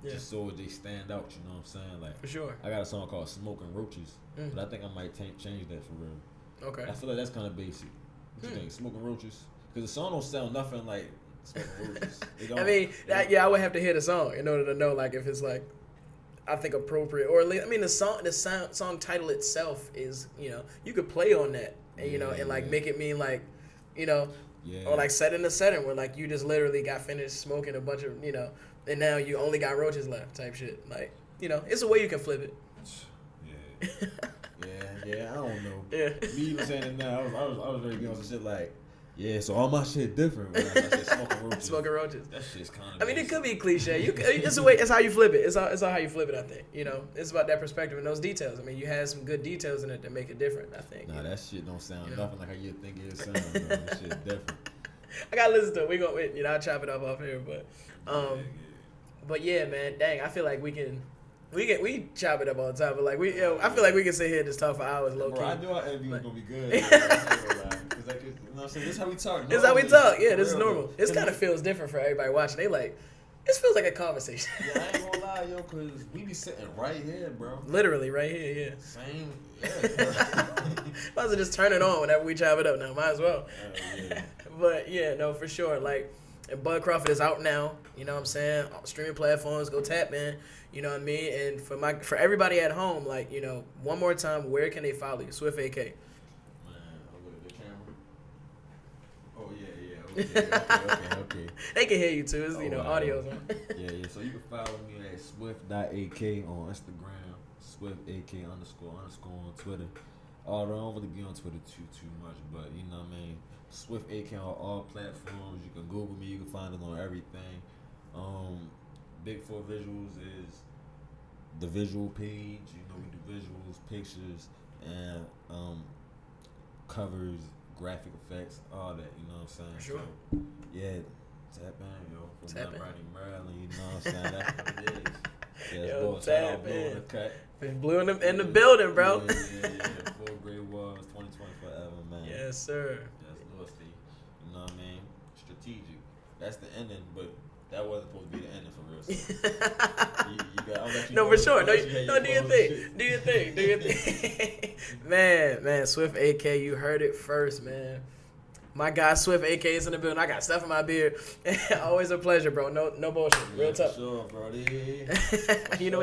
C: just so they stand out. You know what I'm saying? Like
B: for sure.
C: I got a song called "Smoking Roaches," but I think I might change that for real.
B: Okay.
C: I feel like that's kind of basic. What you think? "Smoking Roaches"? Because the song don't sound nothing like "Smoking Roaches."
B: I mean, I would have to hear the song in order to know like if it's like I think appropriate or at least, I mean the song title itself is, you know, you could play on that and and like make it mean like, or like set in a setting where like you just literally got finished smoking a bunch of, and now you only got roaches left type shit. Like, it's a way you can flip it.
C: Yeah, I don't know.
B: Yeah.
C: Me even saying it now, I was ready to get on some shit like, yeah, so all my shit different. When I said smoking roaches.
B: Smoking roaches.
C: That shit's kind of.
B: I mean, it could be cliche. It's a way. It's how you flip it. It's how you flip it. I think. It's about that perspective and those details. I mean, you had some good details in it that make it different. I think.
C: Nah, that shit don't sound nothing like how you think it sounds. That shit's different.
B: I gotta listen to it. We gonna, I'll chop it up off here, but yeah, man. Dang, I feel like we chop it up all the time, but like I feel like we can sit here and just talk for hours, low key.
C: Bro, I knew our interview was gonna be good. You know what I'm saying? This is how we talk.
B: This is how we talk. Yeah, this is normal. This kind of feels different for everybody watching. They like, this feels like a conversation.
C: Yeah, I ain't gonna lie, yo, cause we be sitting right here, bro.
B: Literally right here, yeah.
C: Same.
B: Might as well just turn it on whenever we chop it up now. Might as well.
C: Yeah.
B: But yeah, no, for sure. Like, and Bud Crawford is out now. You know what I'm saying? Streaming platforms, go tap, man. You know what I mean? And for everybody at home, like, one more time, where can they follow you? Swift AK.
C: Okay.
B: They can hear you too. It's, audio's on.
C: Yeah. So you can follow me at swift.ak on Instagram, swift.ak __ on Twitter. I don't really be on Twitter too much, but you know what I mean. Swift AK on all platforms. You can Google me. You can find it on everything. Big Four Visuals is the visual page. We do visuals, pictures, and covers, graphic effects, all that. You know what I'm saying?
B: Sure.
C: So, yeah, tap in, yo. From Monroe, Maryland. You know what I'm saying? That's what it is. Yeah,
B: yo, tap in.
C: The cut.
B: Been blue in the building, bro.
C: Yeah. 4 Great Wars, 2020 forever, man.
B: Yes, sir.
C: That's loyalty. You know what I mean? Strategic. That's the ending, but that wasn't supposed to be the ending for real. So I'll let you
B: no,
C: know,
B: for sure. No,
C: do
B: do your thing. Do your thing. Man, Swift AK, you heard it first, man. My guy Swift AK is in the building. I got stuff in my beard. Always a pleasure, bro. No bullshit. Real tough.
C: Sure, bro.
B: We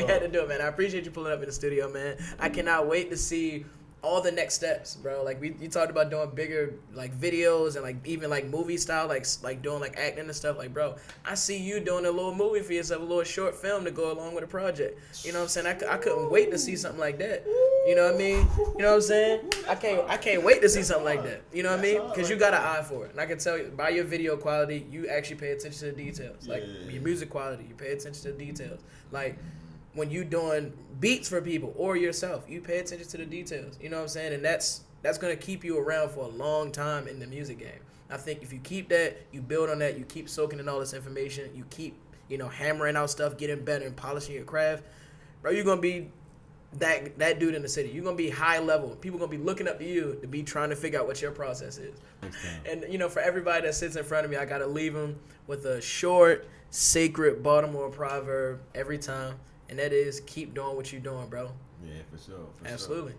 B: had to do it, man. I appreciate you pulling up in the studio, man. I cannot wait to see all the next steps, bro. Like you talked about doing bigger like videos and like even like movie style, like doing like acting and stuff. Like, bro, I see you doing a little movie for yourself, a little short film to go along with a project. You know what I'm saying? I couldn't wait to see something like that. You know what I mean? You know what I'm saying? I can't wait to see something like that. You know what I mean? Because you got an eye for it, and I can tell you by your video quality, you actually pay attention to the details. Like your music quality, you pay attention to the details. Like when you doing beats for people or yourself, you pay attention to the details. You know what I'm saying? And that's going to keep you around for a long time in the music game. I think if you keep that, you build on that, you keep soaking in all this information, you keep, hammering out stuff, getting better and polishing your craft, bro, you're going to be that dude in the city. You're gonna be high level. People gonna be looking up to you to be trying to figure out what your process is. And for everybody that sits in front of me, I gotta leave them with a short, sacred Baltimore proverb every time, and that is keep doing what you're doing, bro.
C: Yeah, for sure.
B: Absolutely.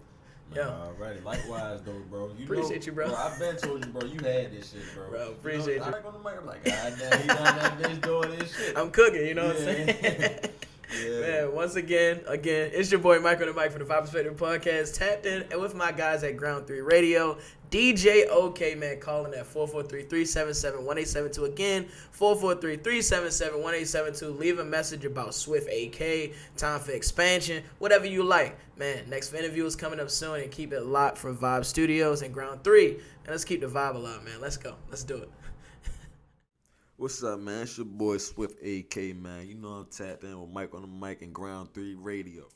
C: Man, yeah. Alrighty. Likewise, though, bro.
B: Appreciate you, bro.
C: I've been told you, bro. You had this shit, bro.
B: Bro, appreciate you.
C: I'm on the mic. I'm like, God damn, he done that bitch doing this shit.
B: I'm cooking. You know what I'm saying?
C: Yeah.
B: Man, once again, it's your boy Mike on the mic for the Vibe Perspective Podcast, tapped in and with my guys at Ground 3 Radio. DJ OK, man, calling at 443-377-1872. Again, 443-377-1872. Leave a message about Swift AK, time for expansion, whatever you like. Man, next interview is coming up soon, and keep it locked for Vibe Studios and Ground 3. And let's keep the vibe alive, man. Let's go. Let's do it.
C: What's up, man? It's your boy Swift AK, man. You know I'm tapped in with Mike on the mic and Ground 3 Radio.